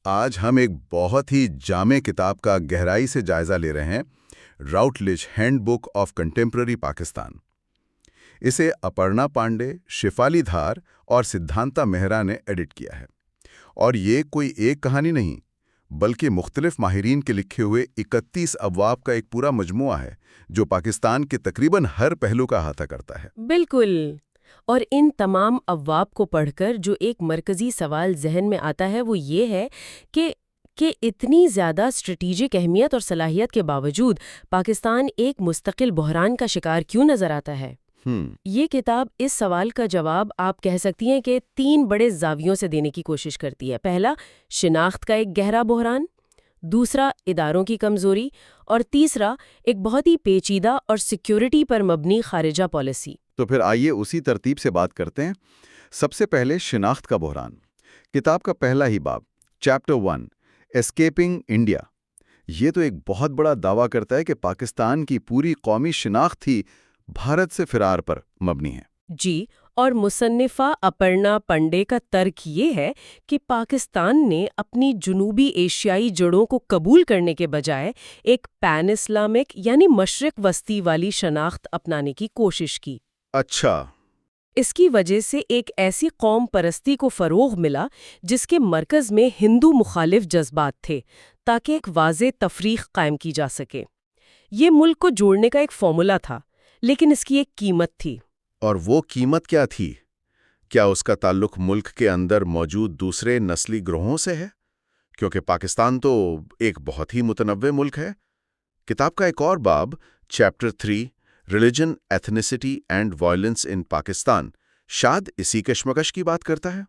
آج ہم ایک بہت ہی جامع کتاب کا گہرائی سے جائزہ لے رہے ہیں، Routledge handbook of contemporary Pakistan. اسے اپرنا پانڈے، شیفالی دھار اور سدھانتا مہرا نے ایڈٹ کیا ہے، اور یہ کوئی ایک کہانی نہیں بلکہ مختلف ماہرین کے لکھے ہوئے 31 ابواب کا ایک پورا مجموعہ ہے جو پاکستان کے تقریباً ہر پہلو کا احاطہ کرتا ہے۔ بالکل، اور ان تمام ابواب کو پڑھ کر جو ایک مرکزی سوال ذہن میں آتا ہے وہ یہ ہے کہ اتنی زیادہ اسٹریٹجک اہمیت اور صلاحیت کے باوجود پاکستان ایک مستقل بحران کا شکار کیوں نظر آتا ہے؟ یہ کتاب اس سوال کا جواب آپ کہہ سکتی ہیں کہ 3 بڑے زاویوں سے دینے کی کوشش کرتی ہے۔ پہلا، شناخت کا ایک گہرا بحران، دوسرا، اداروں کی کمزوری، اور تیسرا، ایک بہت ہی پیچیدہ اور سیکیورٹی پر مبنی خارجہ پالیسی۔ تو پھر آئیے اسی ترتیب سے بات کرتے ہیں۔ سب سے پہلے شناخت کا بحران۔ کتاب کا پہلا ہی باب، چیپٹر 1، اسکیپنگ انڈیا، یہ تو ایک بہت بڑا دعویٰ کرتا ہے کہ پاکستان کی پوری قومی شناخت ہی بھارت سے فرار پر مبنی ہے۔ جی، اور مصنفہ اپرنا پنڈے کا ترک یہ ہے کہ پاکستان نے اپنی جنوبی ایشیائی جڑوں کو قبول کرنے کے بجائے ایک پین اسلامک یعنی مشرق وسطی والی شناخت اپنانے کی کوشش کی۔ اچھا۔ اس کی وجہ سے ایک ایسی قوم پرستی کو فروغ ملا جس کے مرکز میں ہندو مخالف جذبات تھے، تاکہ ایک واضح تفریق قائم کی جا سکے۔ یہ ملک کو جوڑنے کا ایک فارمولا تھا، لیکن اس کی ایک قیمت تھی۔ اور وہ قیمت کیا تھی؟ کیا اس کا تعلق ملک کے اندر موجود دوسرے نسلی گروہوں سے ہے؟ کیونکہ پاکستان تو ایک بہت ہی متنوع ملک ہے۔ کتاب کا ایک اور باب، chapter 3، religion, ethnicity and violence ان پاکستان، شاید اسی کشمکش کی بات کرتا ہے۔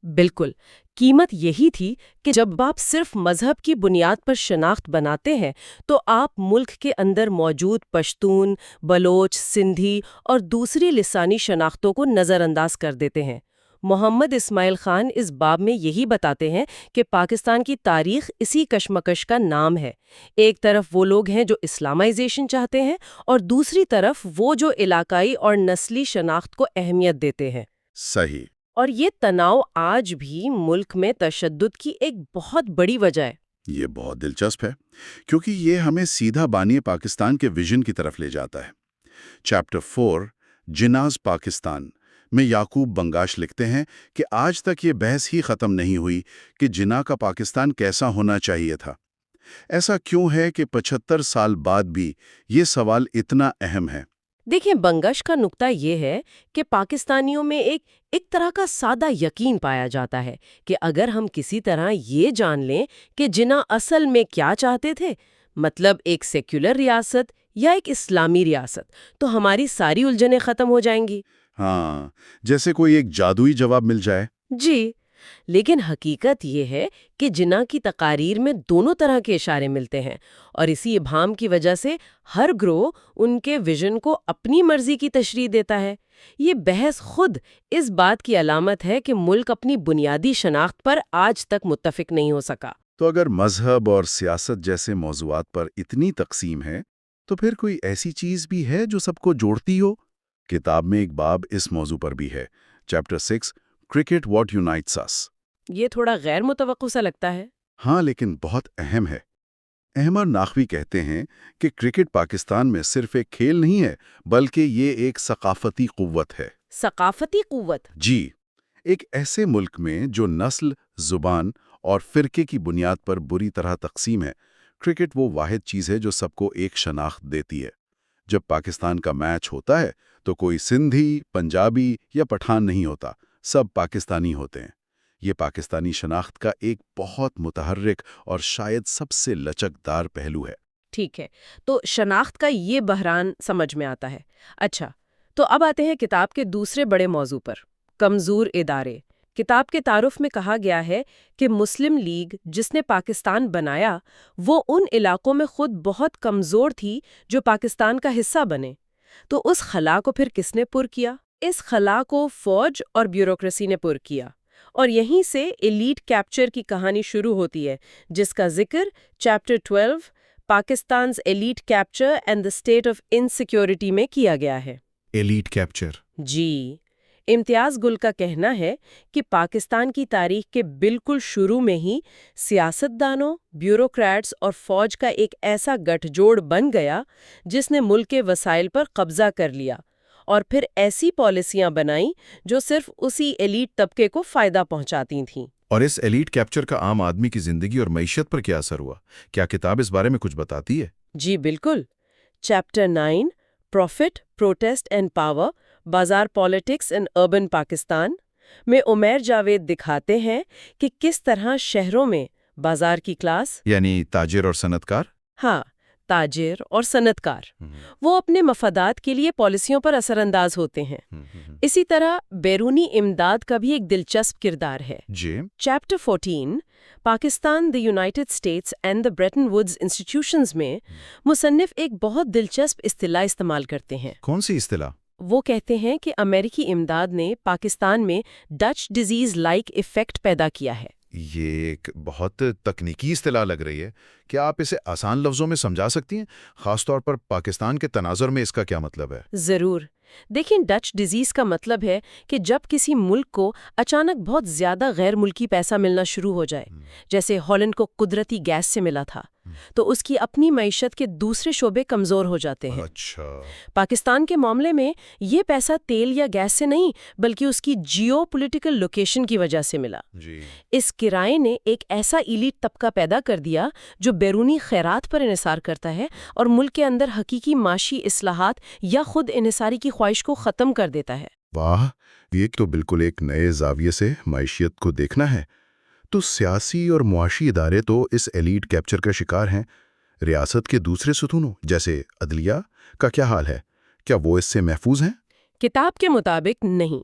بالکل، قیمت یہی تھی کہ جب آپ صرف مذہب کی بنیاد پر شناخت بناتے ہیں تو آپ ملک کے اندر موجود پشتون، بلوچ، سندھی اور دوسری لسانی شناختوں کو نظر انداز کر دیتے ہیں۔ محمد اسماعیل خان اس باب میں یہی بتاتے ہیں کہ پاکستان کی تاریخ اسی کشمکش کا نام ہے۔ ایک طرف وہ لوگ ہیں جو اسلامائزیشن چاہتے ہیں اور دوسری طرف وہ جو علاقائی اور نسلی شناخت کو اہمیت دیتے ہیں۔ صحیح۔ اور یہ تناؤ آج بھی ملک میں تشدد کی ایک بہت بڑی وجہ ہے۔ یہ بہت دلچسپ ہے کیونکہ یہ ہمیں سیدھا بانی پاکستان کے ویژن کی طرف لے جاتا ہے۔ چیپٹر 4، جناز پاکستان میں یعقوب بنگاش لکھتے ہیں کہ آج تک یہ بحث ہی ختم نہیں ہوئی کہ جناح کا پاکستان کیسا ہونا چاہیے تھا۔ ایسا کیوں ہے کہ 75 سال بعد بھی یہ سوال اتنا اہم ہے؟ دیکھیں، بنگش کا نقطہ یہ ہے کہ پاکستانیوں میں ایک طرح کا سادہ یقین پایا جاتا ہے کہ اگر ہم کسی طرح یہ جان لیں کہ جناح اصل میں کیا چاہتے تھے، مطلب ایک سیکولر ریاست یا ایک اسلامی ریاست، تو ہماری ساری الجھنیں ختم ہو جائیں گی۔ ہاں، جیسے کوئی ایک جادوئی جواب مل جائے۔ جی، لیکن حقیقت یہ ہے کہ جناح کی تقاریر میں دونوں طرح کے اشارے ملتے ہیں، اور اسی ابہام کی وجہ سے ہر گروہ ان کے ویژن کو اپنی مرضی کی تشریح دیتا ہے۔ یہ بحث خود اس بات کی علامت ہے کہ ملک اپنی بنیادی شناخت پر آج تک متفق نہیں ہو سکا۔ تو اگر مذہب اور سیاست جیسے موضوعات پر اتنی تقسیم ہے تو پھر کوئی ایسی چیز بھی ہے جو سب کو جوڑتی ہو؟ کتاب میں ایک باب اس موضوع پر بھی ہے، چیپٹر 6، کرکٹ واٹ یونائٹس اس۔ یہ تھوڑا غیر متوقع سا لگتا ہے۔ ہاں، لیکن بہت اہم ہے۔ احمد ناقوی کہتے ہیں کہ کرکٹ پاکستان میں صرف ایک کھیل نہیں ہے بلکہ یہ ایک ثقافتی قوت ہے۔ ثقافتی قوت؟ جی، ایک ایسے ملک میں جو نسل، زبان اور فرقے کی بنیاد پر بری طرح تقسیم ہے، کرکٹ وہ واحد چیز ہے جو سب کو ایک شناخت دیتی ہے۔ جب پاکستان کا میچ ہوتا ہے تو کوئی سندھی، پنجابی یا پٹھان نہیں ہوتا، سب پاکستانی ہوتے ہیں۔ یہ پاکستانی شناخت کا ایک بہت متحرک اور شاید سب سے لچکدار پہلو ہے۔ ٹھیک ہے، تو شناخت کا یہ بحران سمجھ میں آتا ہے۔ اچھا، تو اب آتے ہیں کتاب کے دوسرے بڑے موضوع پر، کمزور ادارے۔ کتاب کے تعارف میں کہا گیا ہے کہ مسلم لیگ جس نے پاکستان بنایا وہ ان علاقوں میں خود بہت کمزور تھی جو پاکستان کا حصہ بنے۔ تو اس خلا کو پھر کس نے پر کیا؟ اس خلا کو فوج اور بیوروکریسی نے پر کیا، اور یہیں سے ایلیٹ کیپچر کی کہانی شروع ہوتی ہے، جس کا ذکر chapter 12، Pakistan's elite capture and the state of insecurity میں کیا گیا ہے۔ Elite capture? جی، امتیاز گل کا کہنا ہے کہ پاکستان کی تاریخ کے بالکل شروع میں ہی سیاستدانوں، بیوروکریٹس اور فوج کا ایک ایسا گٹھ جوڑ بن گیا جس نے ملک کے وسائل پر قبضہ کر لیا اور پھر ایسی پالیسیاں بنائیں جو صرف اسی ایلیٹ طبقے کو فائدہ پہنچاتی تھیں۔ اور اس ایلیٹ کیپچر کا عام آدمی کی زندگی اور معیشت پر کیا اثر ہوا؟ کیا کتاب اس بارے میں کچھ بتاتی ہے؟ جی بالکل۔ Chapter 9 prophet, protest and power, bazaar politics in urban Pakistan میں عمیر جاوید دکھاتے ہیں کہ کس طرح شہروں میں بازار کی کلاس، یعنی تاجر اور صنعت کار؟ ہاں، تاجر اور صنعت کار، وہ اپنے مفادات کے لیے پالیسیوں پر اثر انداز ہوتے ہیں۔ اسی طرح بیرونی امداد کا بھی ایک دلچسپ کردار ہے۔ جی۔ Chapter 14 Pakistan, the United States and the Bretton Woods institutions میں مصنف ایک بہت دلچسپ اصطلاح استعمال کرتے ہیں۔ کون سی اصطلاح؟ وہ کہتے ہیں کہ امریکی امداد نے پاکستان میں ڈچ ڈیزیز لائک ایفیکٹ پیدا کیا ہے۔ یہ ایک بہت تکنیکی اصطلاح لگ رہی ہے۔ کیا آپ اسے آسان لفظوں میں سمجھا سکتی ہیں؟ خاص طور پر پاکستان کے تناظر میں اس کا کیا مطلب ہے؟ ضرور۔ دیکھیں، ڈچ ڈیزیز کا مطلب ہے کہ جب کسی ملک کو اچانک بہت زیادہ غیر ملکی پیسہ ملنا شروع ہو جائے، جیسے ہالینڈ کو قدرتی گیس سے ملا تھا، تو اس کی اپنی معیشت کے دوسرے شعبے کمزور ہو جاتے ہیں۔ اچھا۔ پاکستان کے معاملے میں یہ پیسہ تیل یا گیس سے نہیں بلکہ اس کی جیو پولیٹیکل لوکیشن کی وجہ سے ملا۔ جی۔ اس کرائے نے ایک ایسا ایلیٹ طبقہ پیدا کر دیا جو بیرونی خیرات پر انحصار کرتا ہے اور ملک کے اندر حقیقی معاشی اصلاحات یا خود انحصاری کی خواہش کو ختم کر دیتا ہے۔ واہ، یہ تو بالکل ایک نئے زاویے سے معیشت کو دیکھنا ہے۔ تو سیاسی اور معاشی ادارے تو اس ایلیٹ کیپچر کا شکار ہیں۔ ریاست کے دوسرے ستونوں جیسے عدلیہ کا کیا حال ہے؟ کیا وہ اس سے محفوظ ہیں؟ کتاب کے مطابق نہیں۔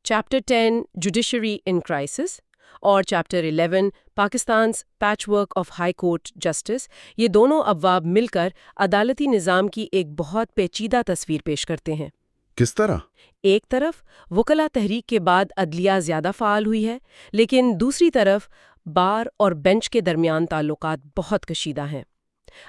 چیپٹر 10 جوڈیشری ان کرائسس اور chapter 11 Pakistan's patchwork of high court justice, یہ دونوں ابواب مل کر عدالتی نظام کی ایک بہت پیچیدہ تصویر پیش کرتے ہیں۔ کس طرح؟ ایک طرف وکلا تحریک کے بعد عدلیہ زیادہ فعال ہوئی ہے، لیکن دوسری طرف بار اور بینچ کے درمیان تعلقات بہت کشیدہ ہیں۔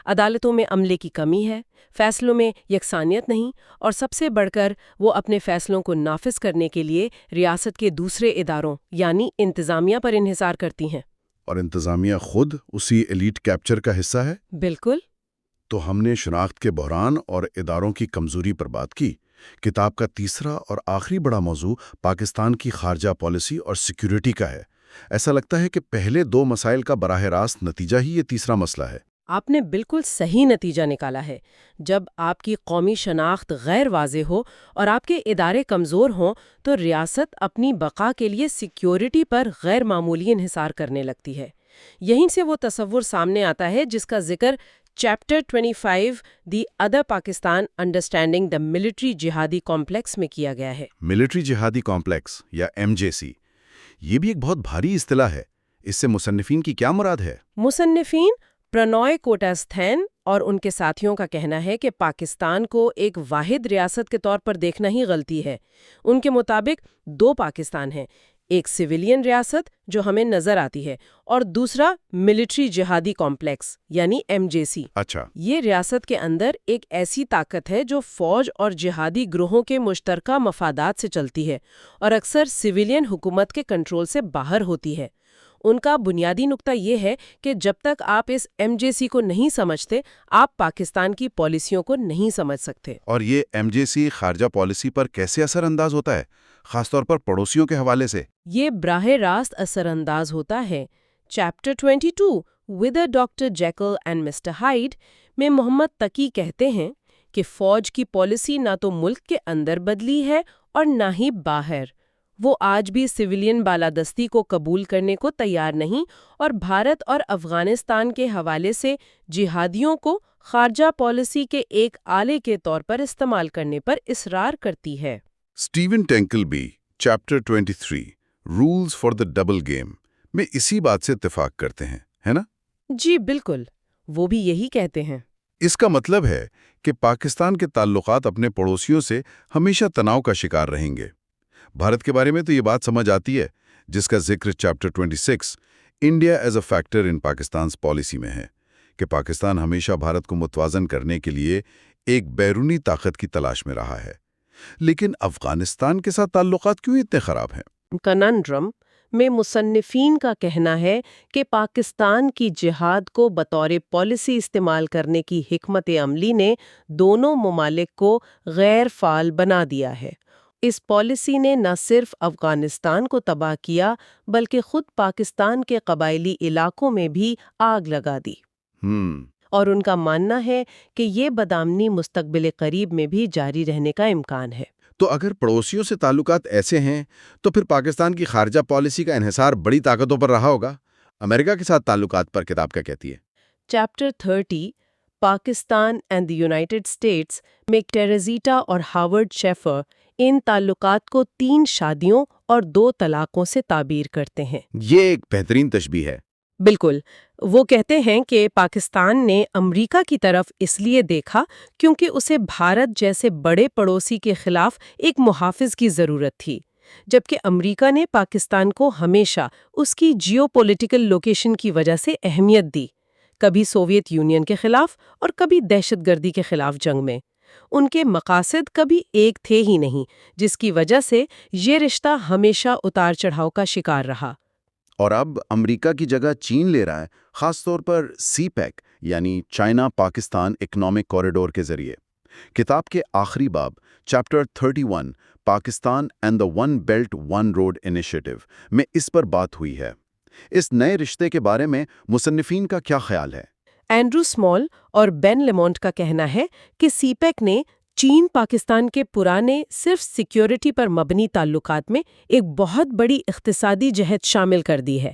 عدالتوں میں عملے کی کمی ہے، فیصلوں میں یکسانیت نہیں، اور سب سے بڑھ کر وہ اپنے فیصلوں کو نافذ کرنے کے لیے ریاست کے دوسرے اداروں یعنی انتظامیہ پر انحصار کرتی ہیں۔ اور انتظامیہ خود اسی ایلیٹ کیپچر کا حصہ ہے؟ بالکل۔ تو ہم نے شناخت کے بحران اور اداروں کی کمزوری پر بات کی۔ کتاب کا تیسرا اور آخری بڑا موضوع پاکستان کی خارجہ پالیسی اور سیکیورٹی کا ہے۔ ایسا لگتا ہے کہ پہلے دو مسائل کا براہ راست نتیجہ ہی یہ تیسرا مسئلہ ہے۔ آپ نے بالکل صحیح نتیجہ نکالا ہے۔ جب آپ کی قومی شناخت غیر واضح ہو اور آپ کے ادارے کمزور ہوں تو ریاست اپنی بقا کے لیے سیکیورٹی پر غیر معمولی انحصار کرنے لگتی ہے۔ یہیں سے وہ تصور سامنے آتا ہے جس کا ذکر chapter 25 the other Pakistan understanding the military jihadi complex میں کیا گیا ہے۔ ملٹری جہادی کمپلیکس یا MJC، یہ بھی ایک بہت بھاری اصطلاح ہے۔ اس سے مصنفین کی کیا مراد ہے؟ مصنفین پرنوئے کوٹاستھین اور ان کے ساتھیوں کا کہنا ہے کہ پاکستان کو ایک واحد ریاست کے طور پر دیکھنا ہی غلطی ہے۔ ان کے مطابق دو پاکستان ہیں، ایک سویلین ریاست جو ہمیں نظر آتی ہے اور دوسرا ملٹری جہادی کمپلیکس یعنی MJC۔ اچھا۔ یہ ریاست کے اندر ایک ایسی طاقت ہے جو فوج اور جہادی گروہوں کے مشترکہ مفادات سے چلتی ہے اور اکثر سویلین حکومت کے کنٹرول سے باہر ہوتی ہے۔ ان کا بنیادی نقطہ یہ ہے کہ جب تک آپ اس MJC کو نہیں سمجھتے، آپ پاکستان کی پالیسیوں کو نہیں سمجھ سکتے۔ اور یہ MJC خارجہ پالیسی پر کیسے اثر انداز ہوتا ہے، خاص طور پر پڑوسیوں کے حوالے سے؟ یہ براہ راست اثر انداز ہوتا ہے۔ Chapter 22 with doctor Jekyll and mister Hyde میں محمد تقی کہتے ہیں کہ فوج کی پالیسی نہ تو ملک کے اندر بدلی ہے اور نہ ہی باہر۔ وہ آج بھی سویلین بالادستی کو قبول کرنے کو تیار نہیں اور بھارت اور افغانستان کے حوالے سے جہادیوں کو خارجہ پالیسی کے ایک آلے کے طور پر استعمال کرنے پر اصرار کرتی ہے۔ اسٹیون ٹینکلبی chapter 23 rules for the double game میں اسی بات سے اتفاق کرتے ہیں، ہے نا؟ جی بالکل، وہ بھی یہی کہتے ہیں۔ اس کا مطلب ہے کہ پاکستان کے تعلقات اپنے پڑوسیوں سے ہمیشہ تناؤ کا شکار رہیں گے۔ بھارت کے بارے میں تو یہ بات سمجھ آتی ہے، جس کا ذکر chapter 26 India as a factor in Pakistan's policy میں ہے، کہ پاکستان ہمیشہ بھارت کو متوازن کرنے کے لیے ایک بیرونی طاقت کی تلاش میں رہا ہے۔ لیکن افغانستان کے ساتھ تعلقات کیوں اتنے خراب ہیں؟ کننڈرم میں مصنفین کا کہنا ہے کہ پاکستان کی جہاد کو بطور پالیسی استعمال کرنے کی حکمت عملی نے دونوں ممالک کو غیر فعال بنا دیا ہے۔ اس پالیسی نے نہ صرف افغانستان کو تباہ کیا بلکہ خود پاکستان کے قبائلی علاقوں میں بھی آگ لگا دی۔ اور ان کا ماننا ہے کہ یہ بدامنی مستقبل قریب میں بھی جاری رہنے کا امکان ہے۔ تو اگر پڑوسیوں سے تعلقات ایسے ہیں تو پھر پاکستان کی خارجہ پالیسی کا انحصار بڑی طاقتوں پر رہا ہوگا۔ امریکہ کے ساتھ تعلقات پر کتاب کیا کہتی ہے؟ Chapter 30 Pakistan and the United status میں ٹیریزیٹا اور ہاورڈ شیفر ان تعلقات کو 3 شادیوں اور 2 طلاقوں سے تعبیر کرتے ہیں۔ یہ ایک بہترین تشبیہ ہے۔ بالکل، وہ کہتے ہیں کہ پاکستان نے امریکہ کی طرف اس لیے دیکھا کیونکہ اسے بھارت جیسے بڑے پڑوسی کے خلاف ایک محافظ کی ضرورت تھی، جبکہ امریکہ نے پاکستان کو ہمیشہ اس کی جیو پولیٹیکل لوکیشن کی وجہ سے اہمیت دی، کبھی سوویت یونین کے خلاف اور کبھی دہشت گردی کے خلاف جنگ میں۔ ان کے مقاصد کبھی ایک تھے ہی نہیں، جس کی وجہ سے یہ رشتہ ہمیشہ اتار چڑھاؤ کا شکار رہا۔ اور اب امریکہ کی جگہ چین لے رہا ہے، خاص طور پر سی پیک یعنی چائنا پاکستان اکنامک کوریڈور کے ذریعے۔ کتاب کے آخری باب chapter 31 Pakistan and the one belt one road initiative میں اس پر بات ہوئی ہے۔ اس نئے رشتے کے بارے میں مصنفین کا کیا خیال ہے؟ اینڈرو اسمال اور بین لیمونٹ کا کہنا ہے کہ سی پیک نے چین پاکستان کے پرانے صرف سیکیورٹی پر مبنی تعلقات میں ایک بہت بڑی اقتصادی جہت شامل کر دی ہے،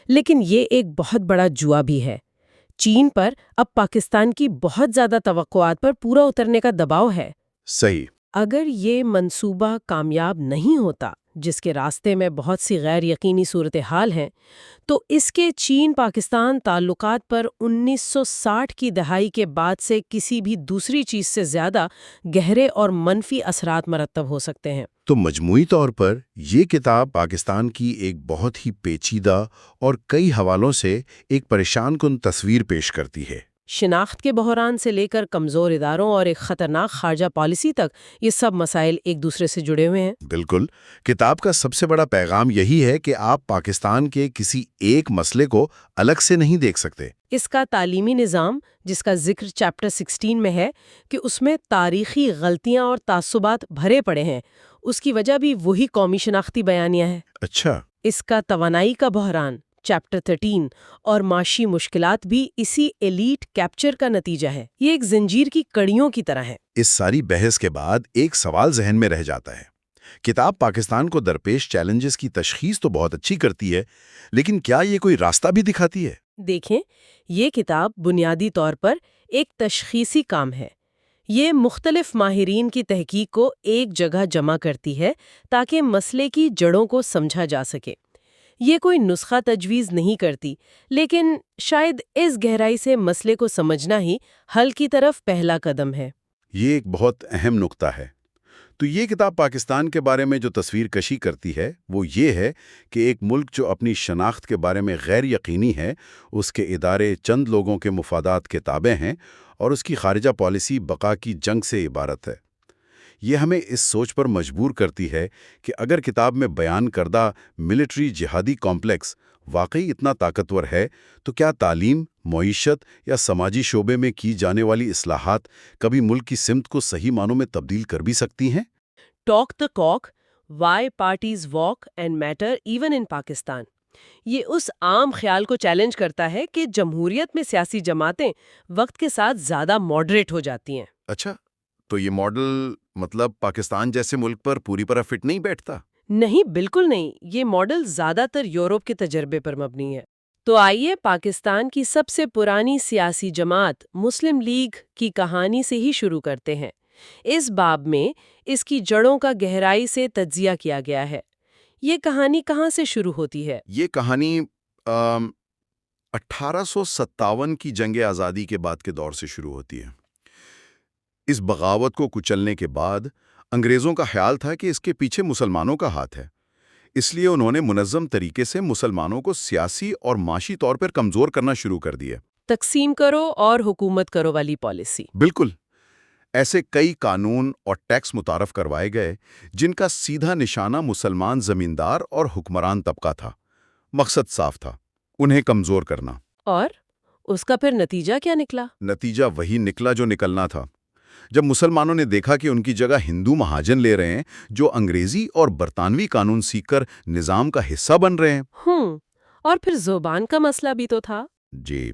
لیکن یہ ایک بہت بڑا جوا بھی ہے۔ چین پر اب پاکستان کی بہت زیادہ توقعات پر پورا اترنے کا دباؤ ہے۔ صحیح۔ اگر یہ منصوبہ کامیاب نہیں ہوتا، جس کے راستے میں بہت سی غیر یقینی صورتحال ہیں، تو اس کے چین پاکستان تعلقات پر 1960 کی دہائی کے بعد سے کسی بھی دوسری چیز سے زیادہ گہرے اور منفی اثرات مرتب ہو سکتے ہیں۔ تو مجموعی طور پر یہ کتاب پاکستان کی ایک بہت ہی پیچیدہ اور کئی حوالوں سے ایک پریشان کن تصویر پیش کرتی ہے۔ شناخت کے بحران سے لے کر کمزور اداروں اور ایک خطرناک خارجہ پالیسی تک یہ سب مسائل ایک دوسرے سے جڑے ہوئے ہیں۔ بالکل، کتاب کا سب سے بڑا پیغام یہی ہے کہ آپ پاکستان کے کسی ایک مسئلے کو الگ سے نہیں دیکھ سکتے۔ اس کا تعلیمی نظام، جس کا ذکر چیپٹر 16 میں ہے کہ اس میں تاریخی غلطیاں اور تعصبات بھرے پڑے ہیں، اس کی وجہ بھی وہی قومی شناختی بیانیہ ہے۔ اچھا۔ اس کا توانائی کا بحران چیپٹر 13 اور معاشی مشکلات بھی اسی ایلیٹ کیپچر کا نتیجہ ہے۔ یہ ایک زنجیر کی کڑیوں کی طرح ہے۔ اس ساری بحث کے بعد ایک سوال ذہن میں رہ جاتا ہے۔ کتاب پاکستان کو درپیش چیلنجز کی تشخیص تو بہت اچھی کرتی ہے، لیکن کیا یہ کوئی راستہ بھی دکھاتی ہے؟ دیکھیں، یہ کتاب بنیادی طور پر ایک تشخیصی کام ہے۔ یہ مختلف ماہرین کی تحقیق کو ایک جگہ جمع کرتی ہے تاکہ مسئلے کی جڑوں کو سمجھا جا سکے۔ یہ کوئی نسخہ تجویز نہیں کرتی، لیکن شاید اس گہرائی سے مسئلے کو سمجھنا ہی حل کی طرف پہلا قدم ہے۔ یہ ایک بہت اہم نقطہ ہے۔ تو یہ کتاب پاکستان کے بارے میں جو تصویر کشی کرتی ہے وہ یہ ہے کہ ایک ملک جو اپنی شناخت کے بارے میں غیر یقینی ہے، اس کے ادارے چند لوگوں کے مفادات کے تابع ہیں اور اس کی خارجہ پالیسی بقا کی جنگ سے عبارت ہے۔ یہ ہمیں اس سوچ پر مجبور کرتی ہے کہ اگر کتاب میں بیان کردہ ملٹری جہادی کمپلیکس واقعی اتنا طاقتور ہے تو کیا تعلیم، معیشت یا سماجی شعبے میں کی جانے والی اصلاحات کبھی ملک کی سمت کو صحیح معنوں میں تبدیل کر بھی سکتی ہیں؟ Talk the cock, why parties walk and matter even in Pakistan. یہ اس عام خیال کو چیلنج کرتا ہے کہ جمہوریت میں سیاسی جماعتیں وقت کے ساتھ زیادہ ماڈریٹ ہو جاتی ہیں۔ اچھا، تو یہ ماڈل مطلب پاکستان جیسے ملک پر پوری طرح فٹ نہیں بیٹھتا؟ نہیں، بالکل نہیں۔ یہ ماڈل زیادہ تر یورپ کے تجربے پر مبنی ہے۔ تو آئیے پاکستان کی سب سے پرانی سیاسی جماعت مسلم لیگ کی کہانی سے ہی شروع کرتے ہیں۔ اس باب میں اس کی جڑوں کا گہرائی سے تجزیہ کیا گیا ہے۔ یہ کہانی کہاں سے شروع ہوتی ہے؟ یہ کہانی 1857 کی جنگ آزادی کے بعد کے دور سے شروع ہوتی ہے۔ اس بغاوت کو کچلنے کے بعد انگریزوں کا خیال تھا کہ اس کے پیچھے مسلمانوں کا ہاتھ ہے، اس لیے انہوں نے منظم طریقے سے مسلمانوں کو سیاسی اور معاشی طور پر کمزور کرنا شروع کر دیا۔ تقسیم کرو اور حکومت کرو والی پالیسی۔ بالکل۔ ایسے کئی قانون اور ٹیکس متعارف کروائے گئے جن کا سیدھا نشانہ مسلمان زمیندار اور حکمران طبقہ تھا۔ مقصد صاف تھا، انہیں کمزور کرنا۔ اور اس کا پھر نتیجہ کیا نکلا؟ نتیجہ وہی نکلا جو نکلنا تھا۔ جب مسلمانوں نے دیکھا کہ ان کی جگہ ہندو مہاجن لے رہے ہیں جو انگریزی اور برطانوی قانون سیکھ کر نظام کا حصہ بن رہے ہیں۔ اور پھر زبان کا مسئلہ بھی تو تھا۔ جی،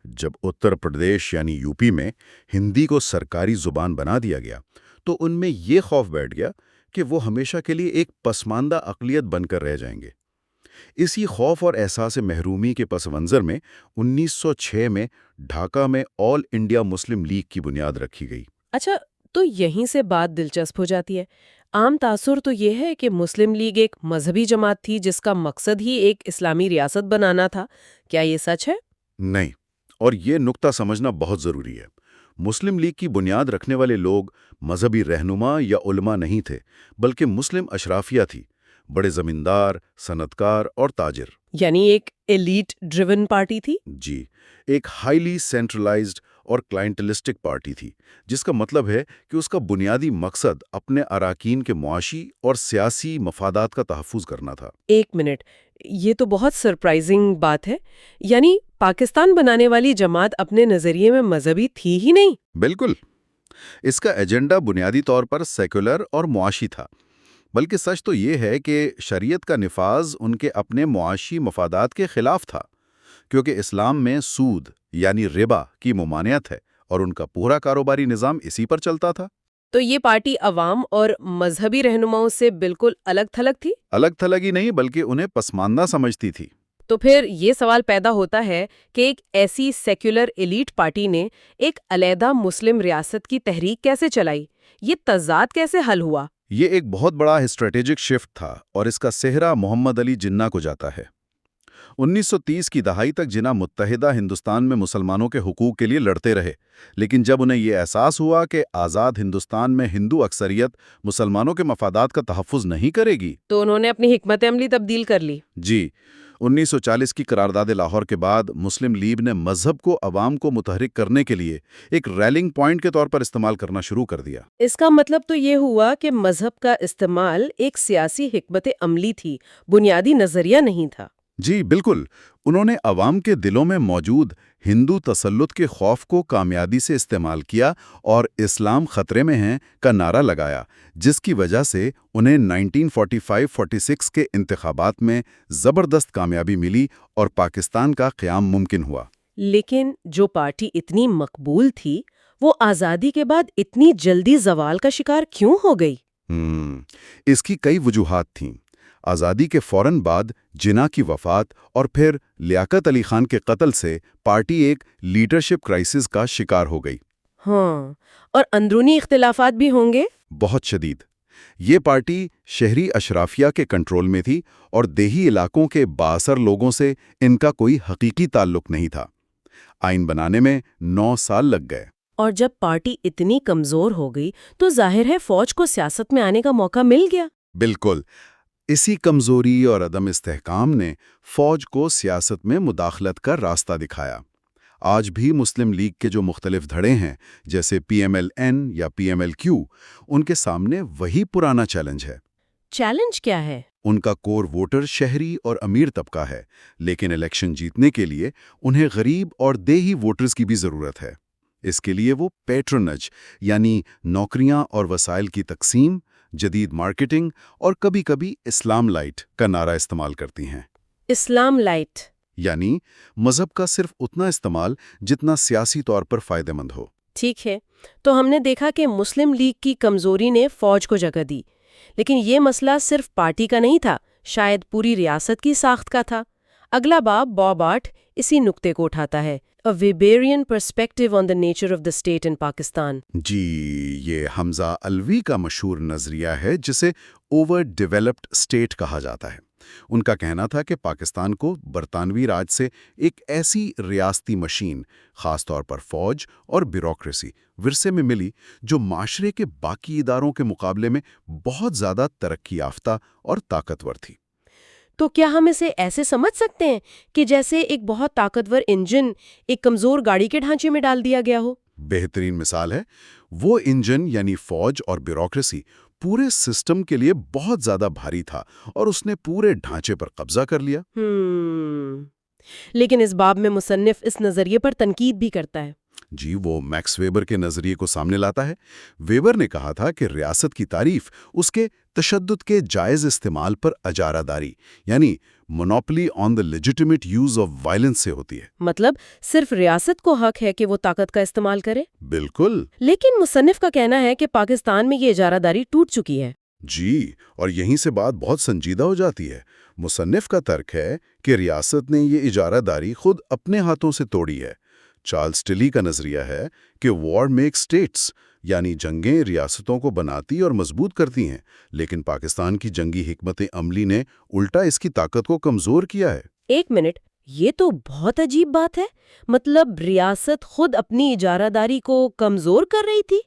جب اتر پردیش یعنی یو پی میں ہندی کو سرکاری زبان بنا دیا گیا تو ان میں یہ خوف بیٹھ گیا کہ وہ ہمیشہ کے لیے ایک پسماندہ اقلیت بن کر رہ جائیں گے۔ اسی خوف اور احساس محرومی کے پس منظر میں 1906 میں ڈھاکہ میں آل انڈیا مسلم لیگ کی بنیاد رکھی گئی۔ اچھا، تو یہیں سے بات دلچسپ ہو جاتی ہے۔ عام تاثر تو یہ ہے کہ مسلم لیگ ایک مذہبی جماعت تھی جس کا مقصد ہی ایک اسلامی ریاست بنانا تھا۔ کیا یہ سچ ہے؟ نہیں، اور یہ نقطہ سمجھنا بہت ضروری ہے۔ مسلم لیگ کی بنیاد رکھنے والے لوگ مذہبی رہنما یا علماء نہیں تھے، بلکہ مسلم اشرافیہ تھی، بڑے زمیندار، صنعتکار اور تاجر۔ یعنی ایک ایلیٹ ڈریون پارٹی تھی؟ جی، ایک ہائیلی سینٹرلائزڈ اور کلائنٹلسٹک پارٹی تھی، جس کا مطلب ہے کہ اس کا بنیادی مقصد اپنے اراکین کے معاشی اور سیاسی مفادات کا تحفظ کرنا تھا۔ ایک منٹ، یہ تو بہت سرپرائزنگ بات ہے۔ یعنی پاکستان بنانے والی جماعت اپنے نظریے میں مذہبی تھی ہی نہیں؟ بالکل، اس کا ایجنڈا بنیادی طور پر سیکولر اور معاشی تھا، بلکہ سچ تو یہ ہے کہ شریعت کا نفاذ ان کے اپنے معاشی مفادات کے خلاف تھا، کیونکہ اسلام میں سود یعنی ربا کی ممانعت ہے اور ان کا پورا کاروباری نظام اسی پر چلتا تھا۔ تو یہ پارٹی عوام اور مذہبی رہنماؤں سے بالکل الگ تھلگ تھی؟ الگ تھلگ ہی نہیں بلکہ انہیں پسماندہ سمجھتی تھی۔ تو پھر یہ سوال پیدا ہوتا ہے کہ ایک ایسی سیکولر ایلیٹ پارٹی نے ایک علیحدہ مسلم ریاست کی تحریک کیسے چلائی؟ یہ تضاد کیسے حل ہوا؟ یہ ایک بہت بڑا اسٹریٹجک شفٹ تھا اور اس کا سہرا محمد علی جناح کو جاتا ہے۔ 1930 کی دہائی تک جناح متحدہ ہندوستان میں مسلمانوں کے حقوق کے لیے لڑتے رہے، لیکن جب انہیں یہ احساس ہوا کہ آزاد ہندوستان میں ہندو اکثریت مسلمانوں کے مفادات کا تحفظ نہیں کرے گی، تو انہوں نے اپنی حکمت عملی تبدیل کر لی۔ جی، 1940 کی قرارداد لاہور کے بعد مسلم لیگ نے مذہب کو عوام کو متحرک کرنے کے لیے ایک ریلنگ پوائنٹ کے طور پر استعمال کرنا شروع کر دیا۔ اس کا مطلب تو یہ ہوا کہ مذہب کا استعمال ایک سیاسی حکمت عملی تھی، بنیادی نظریہ نہیں تھا۔ جی بالکل، انہوں نے عوام کے دلوں میں موجود ہندو تسلط کے خوف کو کامیابی سے استعمال کیا اور اسلام خطرے میں ہے کا نعرہ لگایا، جس کی وجہ سے انہیں 1945-46 کے انتخابات میں زبردست کامیابی ملی اور پاکستان کا قیام ممکن ہوا۔ لیکن جو پارٹی اتنی مقبول تھی، وہ آزادی کے بعد اتنی جلدی زوال کا شکار کیوں ہو گئی؟ اس کی کئی وجوہات تھیں۔ آزادی کے فوراً بعد جناح کی وفات اور پھر لیاقت علی خان کے قتل سے پارٹی ایک لیڈرشپ کرائسس کا شکار ہو گئی۔ ہاں، اور اندرونی اختلافات بھی ہوں گے؟ بہت شدید۔ یہ پارٹی شہری اشرافیہ کے کنٹرول میں تھی اور دیہی علاقوں کے بااثر لوگوں سے ان کا کوئی حقیقی تعلق نہیں تھا۔ آئین بنانے میں 9 سال لگ گئے۔ اور جب پارٹی اتنی کمزور ہو گئی تو ظاہر ہے فوج کو سیاست میں آنے کا موقع مل گیا۔ بالکل، اسی کمزوری اور عدم استحکام نے فوج کو سیاست میں مداخلت کا راستہ دکھایا۔ آج بھی مسلم لیگ کے جو مختلف دھڑے ہیں جیسے PMLN یا PMLQ، ان کے سامنے وہی پرانا چیلنج ہے۔ چیلنج کیا ہے؟ ان کا کور ووٹر شہری اور امیر طبقہ ہے، لیکن الیکشن جیتنے کے لیے انہیں غریب اور دیہی ووٹرز کی بھی ضرورت ہے۔ اس کے لیے وہ پیٹرنج یعنی نوکریاں اور وسائل کی تقسیم، جدید مارکیٹنگ اور کبھی کبھی اسلام لائٹ کا نعرہ استعمال کرتی ہیں۔ اسلام لائٹ یعنی مذہب کا صرف اتنا استعمال جتنا سیاسی طور پر فائدہ مند ہو۔ ٹھیک ہے، تو ہم نے دیکھا کہ مسلم لیگ کی کمزوری نے فوج کو جگہ دی، لیکن یہ مسئلہ صرف پارٹی کا نہیں تھا، شاید پوری ریاست کی ساخت کا تھا۔ اگلا باب باباٹ اسی نقطے کو اٹھاتا ہے، A Weberian Perspective on the Nature of the State in Pakistan۔ جی، یہ حمزہ علوی کا مشہور نظریہ ہے جسے اوور ڈیولپڈ اسٹیٹ کہا جاتا ہے۔ ان کا کہنا تھا کہ پاکستان کو برطانوی راج سے ایک ایسی ریاستی مشین، خاص طور پر فوج اور بیوروکریسی، ورثے میں ملی جو معاشرے کے باقی اداروں کے مقابلے میں بہت زیادہ ترقی یافتہ اور طاقتور تھی۔ تو کیا ہم اسے ایسے سمجھ سکتے ہیں کہ جیسے ایک بہت طاقتور انجن ایک کمزور گاڑی کے ڈھانچے میں ڈال دیا گیا ہو؟ بہترین مثال ہے وہ انجن یعنی فوج اور بیوروکریسی پورے سسٹم کے لیے بہت زیادہ بھاری تھا اور اس نے پورے ڈھانچے پر قبضہ کر لیا۔ لیکن اس باب میں مصنف اس نظریے پر تنقید بھی کرتا ہے۔ جی، وہ میکس ویبر کے نظریے کو سامنے لاتا ہے۔ ویبر نے کہا تھا کہ ریاست کی تعریف اس کے تشدد کے جائز استعمال پر اجارہ داری یعنی monopoly on the legitimate use of violence سے ہوتی ہے۔ مطلب صرف ریاست کو حق ہے کہ وہ طاقت کا استعمال کرے؟ بالکل۔ لیکن مصنف کا کہنا ہے کہ پاکستان میں یہ اجارہ داری ٹوٹ چکی ہے۔ جی، اور یہیں سے بات بہت سنجیدہ ہو جاتی ہے۔ مصنف کا ترک ہے کہ ریاست نے یہ اجارہ داری خود اپنے ہاتھوں سے توڑی ہے۔ چارلس ٹلی کا نظریہ ہے کہ وار میک اسٹیٹس یعنی جنگیں ریاستوں کو بناتی اور مضبوط کرتی ہیں، لیکن پاکستان کی جنگی حکمت عملی نے الٹا اس کی طاقت کو کمزور کیا ہے۔ ایک منٹ، یہ تو بہت عجیب بات ہے۔ مطلب ریاست خود اپنی اجارہ داری کو کمزور کر رہی تھی؟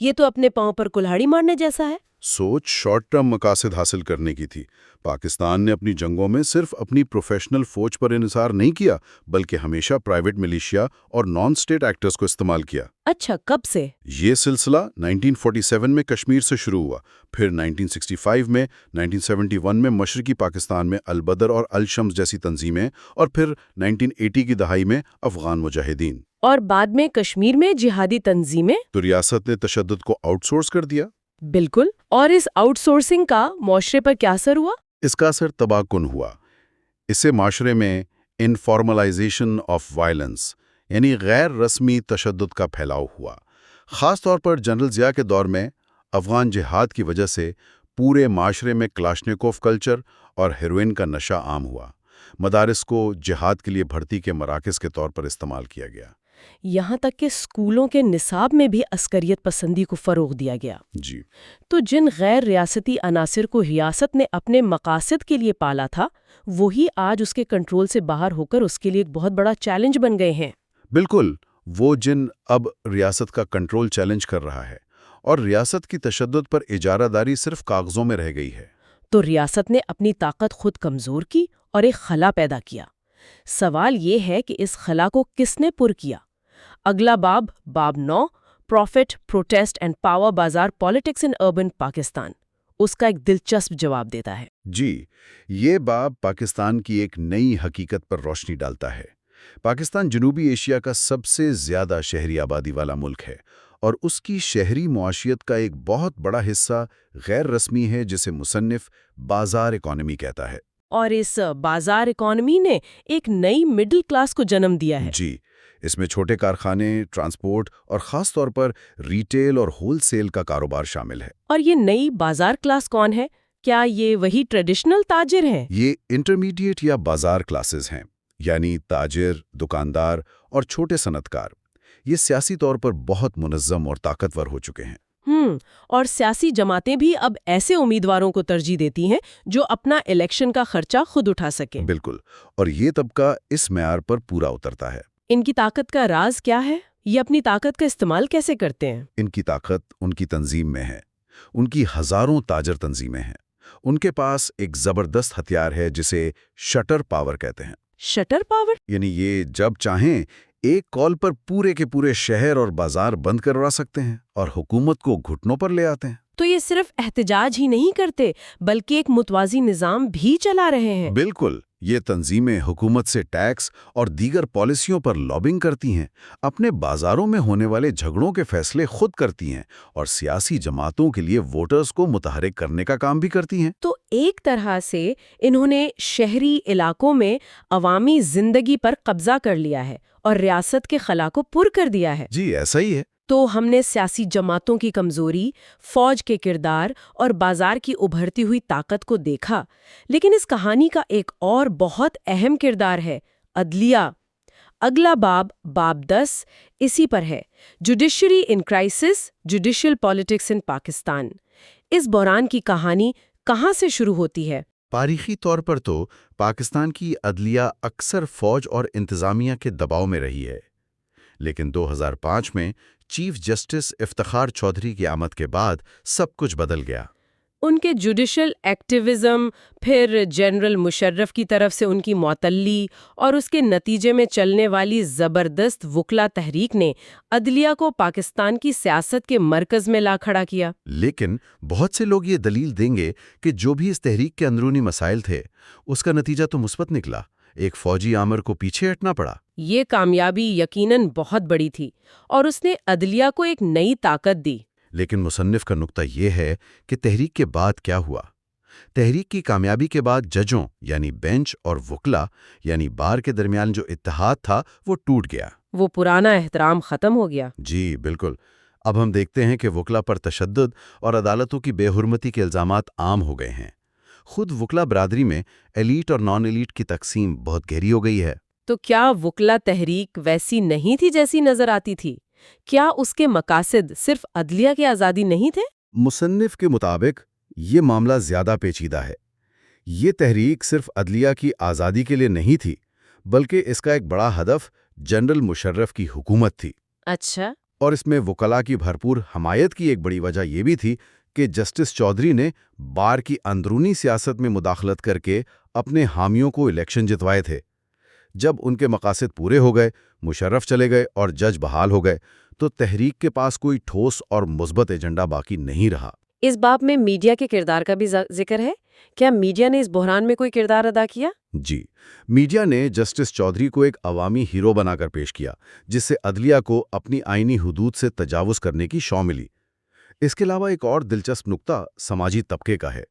یہ تو اپنے پاؤں پر کلہاڑی مارنے جیسا ہے۔ سوچ شارٹ ٹرم مقاصد حاصل کرنے کی تھی۔ پاکستان نے اپنی جنگوں میں صرف اپنی پروفیشنل فوج پر انحصار نہیں کیا، بلکہ ہمیشہ پرائیویٹ ملیشیا اور نان اسٹیٹ ایکٹرز کو استعمال کیا۔ اچھا، کب سے؟ یہ سلسلہ 1947 میں کشمیر سے شروع ہوا، پھر 1965 میں، 1971 میں مشرقی پاکستان میں البدر اور الشمس جیسی تنظیمیں، اور پھر 1980 کی دہائی میں افغان مجاہدین، اور بعد میں کشمیر میں جہادی تنظیمیں۔ تو ریاست نے تشدد کو آؤٹ سورس کر دیا۔ بالکل، اور اس آؤٹ سورسنگ کا معاشرے پر کیا اثر ہوا؟ اس کا اثر تباہ کن ہوا۔ اس سے معاشرے میں انفارملائزیشن آف وائلنس یعنی غیر رسمی تشدد کا پھیلاؤ ہوا۔ خاص طور پر جنرل ضیاء کے دور میں افغان جہاد کی وجہ سے پورے معاشرے میں کلاشنکوف کلچر اور ہیروئن کا نشہ عام ہوا۔ مدارس کو جہاد کے لیے بھرتی کے مراکز کے طور پر استعمال کیا گیا۔ یہاں تک کہ اسکولوں کے نصاب میں بھی عسکریت پسندی کو فروغ دیا گیا۔ جی، تو جن غیر ریاستی عناصر کو ریاست نے اپنے مقاصد کے لیے پالا تھا، وہی آج اس کے کنٹرول سے باہر ہو کر اس کے لیے ایک بہت بڑا چیلنج بن گئے ہیں۔ بالکل، وہ جن اب ریاست کا کنٹرول چیلنج کر رہا ہے، اور ریاست کی تشدد پر اجارہ داری صرف کاغذوں میں رہ گئی ہے۔ تو ریاست نے اپنی طاقت خود کمزور کی اور ایک خلا پیدا کیا۔ سوال یہ ہے کہ اس خلا کو کس نے پر کیا؟ اگلا باب 9، prophet, protest and power bazaar politics in urban Pakistan, اس کا ایک دلچسپ جواب دیتا ہے۔ جی، یہ باب پاکستان کی ایک نئی حقیقت پر روشنی ڈالتا ہے۔ پاکستان جنوبی ایشیا کا سب سے زیادہ شہری آبادی والا ملک ہے، اور اس کی شہری معاشیت کا ایک بہت بڑا حصہ غیر رسمی ہے، جسے مصنف بازار اکانومی کہتا ہے۔ اور اس بازار اکانومی نے ایک نئی مڈل کلاس کو جنم دیا ہے۔ جی، اس میں چھوٹے کارخانے، ٹرانسپورٹ اور خاص طور پر ریٹیل اور ہول سیل کا کاروبار شامل ہے۔ اور یہ نئی بازار کلاس کون ہے؟ کیا یہ وہی ٹریڈیشنل تاجر ہیں؟ یہ انٹرمیڈیٹ یا بازار کلاسز ہیں، یعنی تاجر، دکاندار اور چھوٹے صنعت کار۔ یہ سیاسی طور پر بہت منظم اور طاقتور ہو چکے ہیں۔ اور سیاسی جماعتیں بھی اب ایسے امیدواروں کو ترجیح دیتی ہیں جو اپنا الیکشن کا خرچہ خود اٹھا سکیں۔ بالکل، اور یہ طبقہ اس معیار پر پورا اترتا ہے۔ ان کی طاقت کا راز کیا ہے؟ یہ اپنی طاقت کا استعمال کیسے کرتے ہیں؟ ان کی طاقت ان کی تنظیم میں ہے۔ ان کی ہزاروں تاجر تنظیمیں ہیں۔ ان کے پاس ایک زبردست ہتھیار ہے جسے شٹر پاور کہتے ہیں۔ Shutter power? یعنی یہ جب چاہیں ایک کال پر پورے کے پورے شہر اور بازار بند کروا سکتے ہیں اور حکومت کو گھٹنوں پر لے آتے ہیں۔ تو یہ صرف احتجاج ہی نہیں کرتے بلکہ ایک متوازی نظام بھی چلا رہے ہیں۔ بالکل، یہ تنظیمیں حکومت سے ٹیکس اور دیگر پالیسیوں پر لابنگ کرتی ہیں، اپنے بازاروں میں ہونے والے جھگڑوں کے فیصلے خود کرتی ہیں، اور سیاسی جماعتوں کے لیے ووٹرز کو متحرک کرنے کا کام بھی کرتی ہیں۔ تو ایک طرح سے انہوں نے شہری علاقوں میں عوامی زندگی پر قبضہ کر لیا ہے اور ریاست کے خلا کو پر کر دیا ہے۔ جی، ایسا ہی ہے۔ تو ہم نے سیاسی جماعتوں کی کمزوری، فوج کے کردار اور بازار کی ابھرتی ہوئی طاقت کو دیکھا، لیکن اس کہانی کا ایک اور بہت اہم کردار ہے، عدلیہ۔ اگلا باب 10 اسی پر ہے، judiciary in crisis, judicial politics in Pakistan. اس بحران کی کہانی کہاں سے شروع ہوتی ہے؟ تاریخی طور پر تو پاکستان کی عدلیہ اکثر فوج اور انتظامیہ کے دباؤ میں رہی ہے، لیکن 2005 میں چیف جسٹس افتخار چودھری کی آمد کے بعد سب کچھ بدل گیا۔ ان کے جوڈیشل ایکٹیوزم، پھر جنرل مشرف کی طرف سے ان کی معطلی اور اس کے نتیجے میں چلنے والی زبردست وکلا تحریک نے عدلیہ کو پاکستان کی سیاست کے مرکز میں لا کھڑا کیا۔ لیکن بہت سے لوگ یہ دلیل دیں گے کہ جو بھی اس تحریک کے اندرونی مسائل تھے اس کا نتیجہ تو مثبت نکلا، ایک فوجی آمر کو پیچھے ہٹنا پڑا۔ یہ کامیابی یقیناً بہت بڑی تھی اور اس نے عدلیہ کو ایک نئی طاقت دی۔ لیکن مصنف کا نقطہ یہ ہے کہ تحریک کے بعد کیا ہوا؟ تحریک کی کامیابی کے بعد ججوں یعنی بینچ اور وکلا یعنی بار کے درمیان جو اتحاد تھا وہ ٹوٹ گیا۔ وہ پرانا احترام ختم ہو گیا۔ جی بالکل۔ اب ہم دیکھتے ہیں کہ وکلا پر تشدد اور عدالتوں کی بے حرمتی کے الزامات عام ہو گئے ہیں۔ خود وکلا برادری میں ایلیٹ اور نان ایلیٹ کی تقسیم بہت گہری ہو گئی ہے۔ تو کیا وکلا تحریک ویسی نہیں تھی جیسی نظر آتی تھی؟ کیا اس کے مقاصد صرف عدلیہ کی آزادی نہیں تھے؟ مصنف کے مطابق یہ معاملہ زیادہ پیچیدہ ہے۔ یہ تحریک صرف عدلیہ کی آزادی کے لیے نہیں تھی، بلکہ اس کا ایک بڑا ہدف جنرل مشرف کی حکومت تھی۔ اچھا۔ اور اس میں وکلاء کی بھرپور حمایت کی ایک بڑی وجہ یہ بھی تھی کہ جسٹس چودھری نے بار کی اندرونی سیاست میں مداخلت کر کے اپنے حامیوں کو الیکشن جتوائے تھے۔ جب ان کے مقاصد پورے ہو گئے، مشرف چلے گئے اور جج بحال ہو گئے، تو تحریک کے پاس کوئی ٹھوس اور مثبت ایجنڈا باقی نہیں رہا۔ اس باب میں میڈیا کے کردار کا بھی ذکر ہے۔ کیا میڈیا نے اس بحران میں کوئی کردار ادا کیا؟ جی، میڈیا نے جسٹس چودھری کو ایک عوامی ہیرو بنا کر پیش کیا، جس سے عدلیہ کو اپنی آئینی حدود سے تجاوز کرنے کی شو ملی۔ اس کے علاوہ ایک اور دلچسپ نقطہ سماجی طبقے کا ہے۔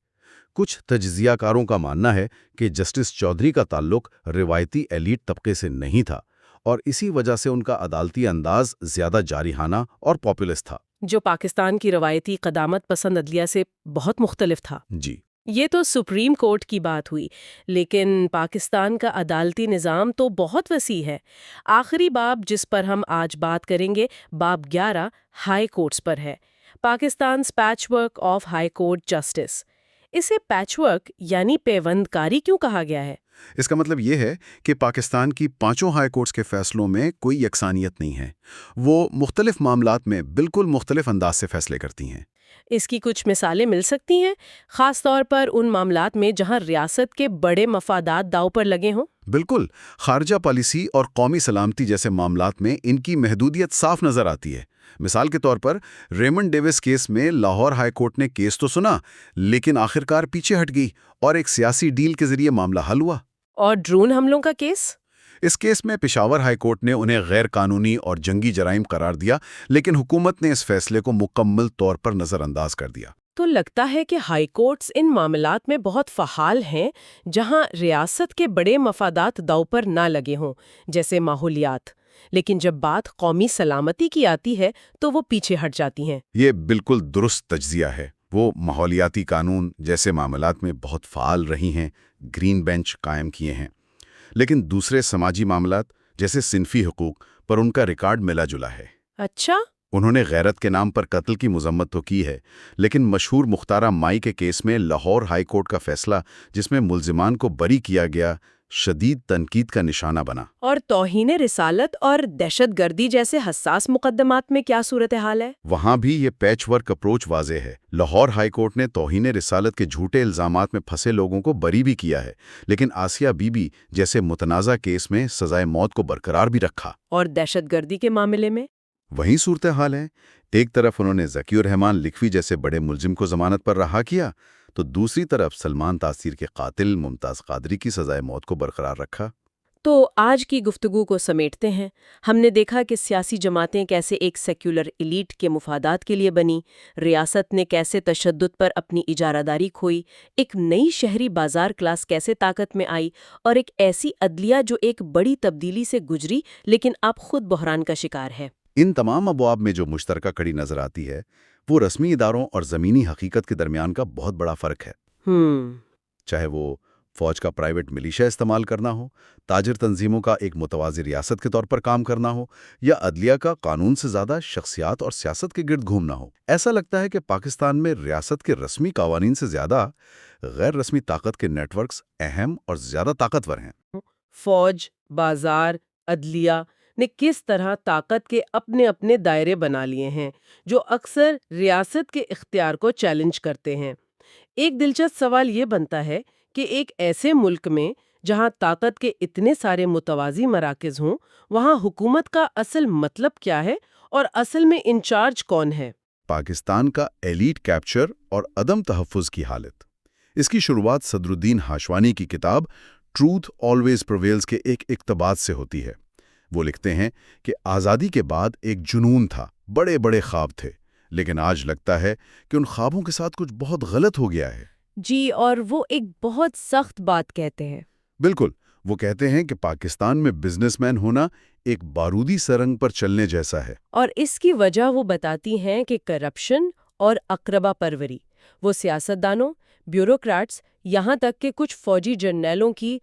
کچھ تجزیہ کاروں کا ماننا ہے کہ جسٹس چودھری کا تعلق روایتی ایلیٹ طبقے سے نہیں تھا اور اسی وجہ سے ان کا عدالتی انداز زیادہ جارحانہ اور پاپولسٹ تھا۔ جو پاکستان کی روایتی قدامت پسند عدلیہ سے بہت مختلف تھا۔ جی، یہ تو سپریم کورٹ کی بات ہوئی، لیکن پاکستان کا عدالتی نظام تو بہت وسیع ہے۔ آخری باب جس پر ہم آج بات کریں گے، باب 11 ہائی کورٹس پر ہے۔ Pakistan's patchwork of high court justice. اسے پیچ ورک یعنی پیوند کاری کیوں کہا گیا ہے؟ اس کا مطلب یہ ہے کہ پاکستان کی 5 ہائی کورٹس کے فیصلوں میں کوئی یکسانیت نہیں ہے۔ وہ مختلف معاملات میں بالکل مختلف انداز سے فیصلے کرتی ہیں۔ اس کی کچھ مثالیں مل سکتی ہیں، خاص طور پر ان معاملات میں جہاں ریاست کے بڑے مفادات داؤ پر لگے ہوں؟ بالکل، خارجہ پالیسی اور قومی سلامتی جیسے معاملات میں ان کی محدودیت صاف نظر آتی ہے۔ مثال کے طور پر ریمنڈ ڈیوس کیس میں لاہور ہائی کورٹ نے کیس تو سنا، لیکن آخرکار پیچھے ہٹ گئی اور ایک سیاسی ڈیل کے ذریعے معاملہ حل ہوا۔ اور ڈرون حملوں کا کیس؟ اس کیس میں پشاور ہائی کورٹ نے انہیں غیر قانونی اور جنگی جرائم قرار دیا، لیکن حکومت نے اس فیصلے کو مکمل طور پر نظر انداز کر دیا۔ تو لگتا ہے کہ ہائی کورٹس ان معاملات میں بہت فعال ہیں جہاں ریاست کے بڑے مفادات داؤ پر نہ لگے ہوں، جیسے ماحولیات، لیکن جب بات قومی سلامتی کی آتی ہے تو وہ پیچھے ہٹ جاتی ہیں۔ یہ بالکل درست تجزیہ ہے۔ وہ ماحولیاتی قانون جیسے معاملات میں بہت فعال رہی ہیں، گرین بینچ قائم کیے ہیں، لیکن دوسرے سماجی معاملات جیسے صنفی حقوق پر ان کا ریکارڈ ملا جلا ہے۔ اچھا؟ انہوں نے غیرت کے نام پر قتل کی مذمت تو کی ہے، لیکن مشہور مختارہ مائی کے کیس میں لاہور ہائی کورٹ کا فیصلہ جس میں ملزمان کو بری کیا گیا، شدید تنقید کا نشانہ بنا۔ اور توہین رسالت اور دہشت گردی جیسے حساس مقدمات میں کیا صورتحال ہے؟ وہاں بھی یہ پیچ ورک اپروچ واضح ہے۔ لاہور ہائی کورٹ نے توہین رسالت کے جھوٹے الزامات میں پھنسے لوگوں کو بری بھی کیا ہے، لیکن آسیہ بی بی جیسے متنازع کیس میں سزائے موت کو برقرار بھی رکھا۔ اور دہشت گردی کے معاملے میں؟ وہی صورتحال ہے۔ ایک طرف انہوں نے ذکی الرحمان لکھوی جیسے بڑے ملزم کو ضمانت پر رہا کیا، تو دوسری طرف سلمان تاثیر کے قاتل ممتاز قادری کی سزائے موت کو برقرار رکھا۔ تو آج کی گفتگو کو سمیٹتے ہیں۔ ہم نے دیکھا کہ سیاسی جماعتیں کیسے ایک سیکولر ایلیٹ کے مفادات کے لیے بنی، ریاست نے کیسے تشدد پر اپنی اجارہ داری کھوئی، ایک نئی شہری بازار کلاس کیسے طاقت میں آئی، اور ایک ایسی عدلیہ جو ایک بڑی تبدیلی سے گزری لیکن اب خود بحران کا شکار ہے۔ ان تمام ابواب میں جو مشترکہ کڑی نظر آتی ہے وہ رسمی اداروں اور زمینی حقیقت کے درمیان کا بہت بڑا فرق ہے۔ چاہے وہ فوج کا پرائیویٹ ملیشیا استعمال کرنا ہو، تاجر تنظیموں کا ایک متوازی ریاست کے طور پر کام کرنا ہو، یا عدلیہ کا قانون سے زیادہ شخصیات اور سیاست کے گرد گھومنا ہو۔ ایسا لگتا ہے کہ پاکستان میں ریاست کے رسمی قوانین سے زیادہ غیر رسمی طاقت کے نیٹ ورکس اہم اور زیادہ طاقتور ہیں۔ فوج، بازار، عدلیہ نے کس طرح طاقت کے اپنے اپنے دائرے بنا لیے ہیں جو اکثر ریاست کے اختیار کو چیلنج کرتے ہیں۔ ایک دلچسپ سوال یہ بنتا ہے کہ ایک ایسے ملک میں جہاں طاقت کے اتنے سارے متوازی مراکز ہوں، وہاں حکومت کا اصل مطلب کیا ہے اور اصل میں انچارج کون ہے؟ پاکستان کا ایلیٹ کیپچر اور عدم تحفظ کی حالت۔ اس کی شروعات صدر الدین ہاشوانی کی کتاب ٹروتھ آلویز پریویلز کے ایک اقتباس سے ہوتی ہے۔ وہ لکھتے ہیں کہ آزادی کے بعد ایک جنون تھا، بڑے بڑے خواب تھے، لیکن آج لگتا ہے کہ ان خوابوں کے ساتھ کچھ بہت غلط ہو گیا ہے۔ جی، اور وہ ایک بہت سخت بات کہتے ہیں۔ بالکل، وہ کہتے ہیں کہ پاکستان میں بزنس مین ہونا ایک بارودی سرنگ پر چلنے جیسا ہے۔ اور اس کی وجہ وہ بتاتی ہیں کہ کرپشن اور اقربا پروری، وہ سیاستدانوں، بیوروکریٹس، یہاں تک کہ کچھ فوجی جرنیلوں کی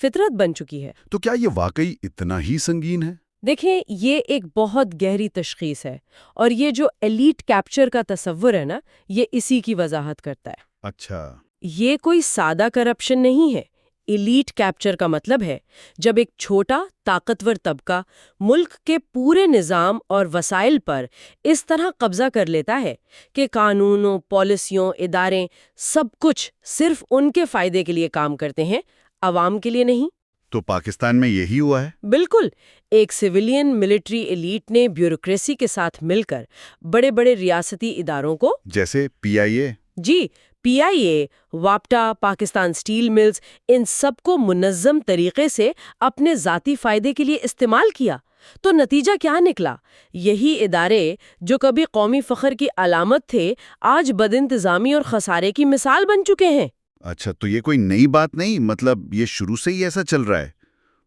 فطرت بن چکی ہے۔ تو کیا یہ واقعی اتنا ہی سنگین ہے؟ دیکھیں، یہ ایک بہت گہری تشخیص ہے، اور یہ جو ایلیٹ کیپچر کا تصور ہے نا، یہ اسی کی وضاحت کرتا ہے۔ اچھا، یہ کوئی سادہ کرپشن نہیں ہے۔ ایلیٹ کیپچر کا مطلب ہے جب ایک چھوٹا طاقتور طبقہ ملک کے پورے نظام اور وسائل پر اس طرح قبضہ کر لیتا ہے کہ قانونوں، پالیسیوں، ادارے سب کچھ صرف ان کے فائدے کے لیے کام کرتے ہیں، عوام کے لیے نہیں۔ تو پاکستان میں یہی ہوا ہے؟ بالکل، ایک سویلین ملٹری ایلیٹ نے بیوروکریسی کے ساتھ مل کر بڑے بڑے ریاستی اداروں کو، جیسے PIA؟ جی، PIA، واپٹا، پاکستان سٹیل ملز، ان سب کو منظم طریقے سے اپنے ذاتی فائدے کے لیے استعمال کیا۔ تو نتیجہ کیا نکلا؟ یہی ادارے جو کبھی قومی فخر کی علامت تھے، آج بد انتظامی اور خسارے کی مثال بن چکے ہیں۔ اچھا، تو یہ کوئی نئی بات نہیں، مطلب یہ شروع سے ہی ایسا چل رہا ہے؟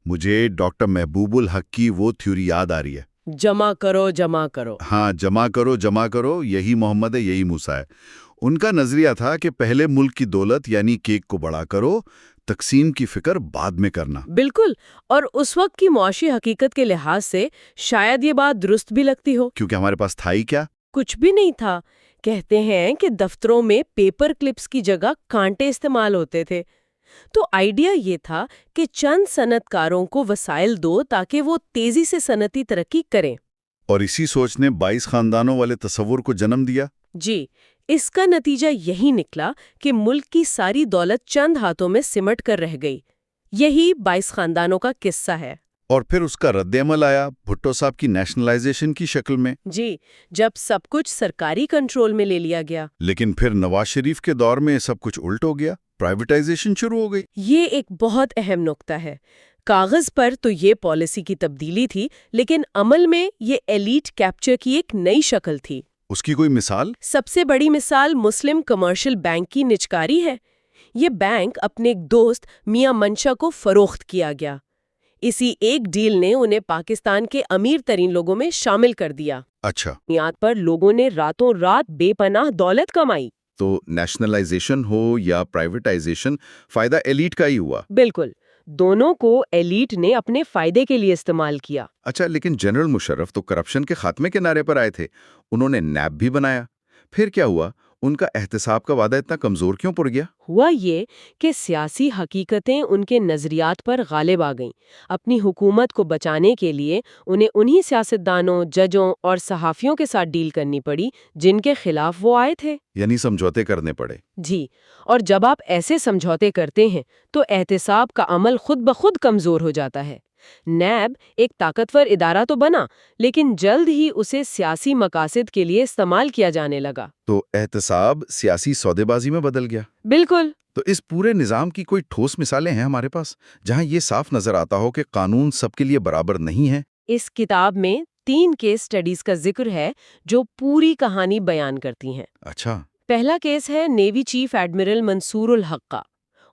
مجھے ڈاکٹر محبوب الحق کی وہ تھیوری یاد آ رہی ہے، جمع کرو جمع کرو۔ ہاں، جمع کرو، یہی محمد ہے، یہی موسیٰ ہے۔ ان کا نظریہ تھا کہ پہلے ملک کی دولت یعنی کیک کو بڑا کرو، تقسیم کی فکر بعد میں کرنا۔ بالکل، اور اس وقت کی معاشی حقیقت کے لحاظ سے شاید یہ بات درست بھی لگتی ہو۔ کیونکہ ہمارے پاس تھا ہی کیا؟ کچھ بھی نہیں تھا۔ کہتے ہیں کہ دفتروں میں پیپر کلپس کی جگہ کانٹے استعمال ہوتے تھے۔ تو آئیڈیا یہ تھا کہ چند صنعت کاروں کو وسائل دو تاکہ وہ تیزی سے صنعتی ترقی کریں۔ اور اسی سوچ نے 22 خاندانوں والے تصور کو جنم دیا۔ جی، اس کا نتیجہ یہی نکلا کہ ملک کی ساری دولت چند ہاتھوں میں سمٹ کر رہ گئی۔ یہی 22 خاندانوں کا قصہ ہے۔ اور پھر اس کا رد عمل آیا بھٹو صاحب کی نیشنلائزیشن کی شکل میں۔ جی، جب سب کچھ سرکاری کنٹرول میں لے لیا گیا۔ لیکن پھر نواز شریف کے دور میں سب کچھ الٹ ہو گیا، پرائیویٹائزیشن شروع ہو گئی۔ یہ ایک بہت اہم نقطہ ہے۔ کاغذ پر تو یہ پالیسی کی تبدیلی تھی، لیکن عمل میں یہ ایلیٹ کیپچر کی ایک نئی شکل تھی۔ اس کی کوئی مثال؟ سب سے بڑی مثال مسلم کمرشل بینک کی نجکاری ہے۔ یہ بینک اپنے ایک دوست میاں منشا کو فروخت کیا گیا۔ اسی ایک ڈیل نے انہیں پاکستان کے امیر ترین لوگوں میں شامل کر دیا۔ اچھا، بنیاد پر لوگوں نے راتوں رات بے پناہ دولت کمائی۔ تو نیشنلائزیشن ہو یا پرائیویٹائزیشن، فائدہ ایلیٹ کا ہی ہوا۔ بالکل، دونوں کو ایلیٹ نے اپنے فائدے کے لیے استعمال کیا۔ اچھا، لیکن جنرل مشرف تو کرپشن کے خاتمے کے نعرے پر آئے تھے، انہوں نے نیب بھی بنایا۔ پھر کیا ہوا؟ ان کا احتساب کا وعدہ اتنا کمزور کیوں پڑ گیا؟ ہوا یہ کہ سیاسی حقیقتیں ان کے نظریات پر غالب آ گئیں۔ اپنی حکومت کو بچانے کے لیے انہیں انہی سیاستدانوں، ججوں اور صحافیوں کے ساتھ ڈیل کرنی پڑی جن کے خلاف وہ آئے تھے۔ یعنی سمجھوتے کرنے پڑے۔ جی، اور جب آپ ایسے سمجھوتے کرتے ہیں تو احتساب کا عمل خود بخود کمزور ہو جاتا ہے۔ نیب ایک طاقتور ادارہ تو بنا، لیکن جلد ہی اسے سیاسی مقاصد کے لیے استعمال کیا جانے لگا۔ تو احتساب سیاسی سودے بازی میں بدل گیا۔ بالکل۔ تو اس پورے نظام کی کوئی ٹھوس مثالیں ہیں ہمارے پاس جہاں یہ صاف نظر آتا ہو کہ قانون سب کے لیے برابر نہیں ہے؟ اس کتاب میں 3 کیس سٹڈیز کا ذکر ہے جو پوری کہانی بیان کرتی ہیں۔ اچھا، پہلا کیس ہے نیوی چیف ایڈمرل منصور الحق کا۔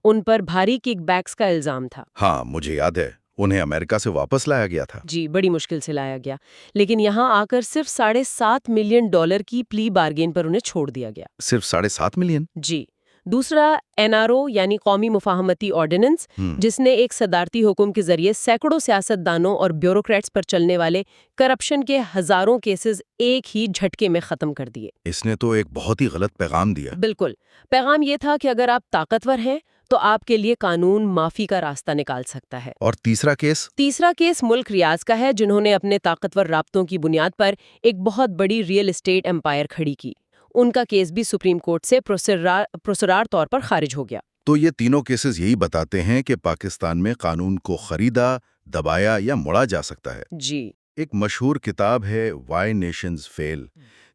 ان پر بھاری کک بیکس کا الزام تھا۔ ہاں، مجھے یاد ہے، انہیں امریکہ سے واپس لایا گیا تھا۔ جی، بڑی مشکل سے لایا گیا، لیکن یہاں آ کر صرف $7.5 ملین کی پلی بارگین پر انہیں چھوڑ دیا گیا۔ صرف 7.5 ملین؟ جی۔ دوسرا NRO یعنی قومی مفاہمتی آرڈیننس، جس نے ایک صدارتی حکم کے ذریعے سینکڑوں سیاستدانوں اور بیوروکریٹس پر چلنے والے کرپشن کے ہزاروں کیسز ایک ہی جھٹکے میں ختم کر دیے۔ اس نے تو ایک بہت ہی غلط پیغام دیا۔ بالکل، پیغام یہ تھا کہ اگر آپ طاقتور ہیں تو آپ کے لیے قانون معافی کا راستہ نکال سکتا ہے۔ اور تیسرا کیس؟ تیسرا کیس ملک ریاض کا ہے، جنہوں نے اپنے طاقتور رابطوں کی بنیاد پر ایک بہت بڑی ریئل اسٹیٹ امپائر کھڑی کی۔ ان کا کیس بھی سپریم کورٹ سے پروسرار طور پر خارج ہو گیا۔ تو یہ تینوں کیسز یہی بتاتے ہیں کہ پاکستان میں قانون کو خریدا، دبایا یا موڑا جا سکتا ہے۔ جی ایک مشہور کتاب ہے وائی نیشنز فیل،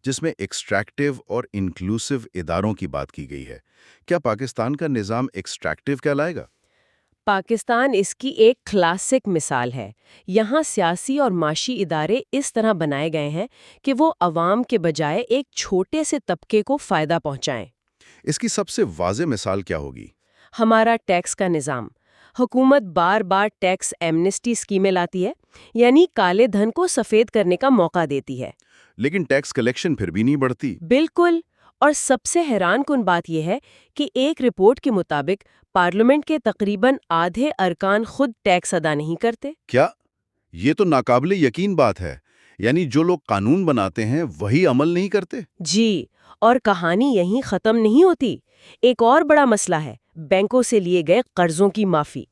جس میں ایکسٹریکٹیو اور انکلوسیو اداروں کی بات کی گئی ہے۔ کیا پاکستان کا نظام ایکسٹریکٹیو کہلائے گا؟ پاکستان اس کی ایک کلاسک مثال ہے۔ یہاں سیاسی اور معاشی ادارے اس طرح بنائے گئے ہیں کہ وہ عوام کے بجائے ایک چھوٹے سے طبقے کو فائدہ پہنچائیں۔ اس کی سب سے واضح مثال کیا ہوگی؟ ہمارا ٹیکس کا نظام۔ حکومت بار بار ٹیکس ایمنسٹی اسکیمیں لاتی ہے، یعنی کالے دھن کو سفید کرنے کا موقع دیتی ہے، لیکن ٹیکس کلیکشن پھر بھی نہیں بڑھتی۔ بالکل۔ اور سب سے حیران کن بات یہ ہے کہ ایک رپورٹ کے مطابق پارلیمنٹ کے تقریباً آدھے ارکان خود ٹیکس ادا نہیں کرتے۔ کیا؟ یہ تو ناقابل یقین بات ہے۔ یعنی جو لوگ قانون بناتے ہیں وہی عمل نہیں کرتے؟ جی، اور کہانی یہیں ختم نہیں ہوتی۔ ایک اور بڑا مسئلہ ہے بینکوں سے لیے گئے قرضوں کی معافی۔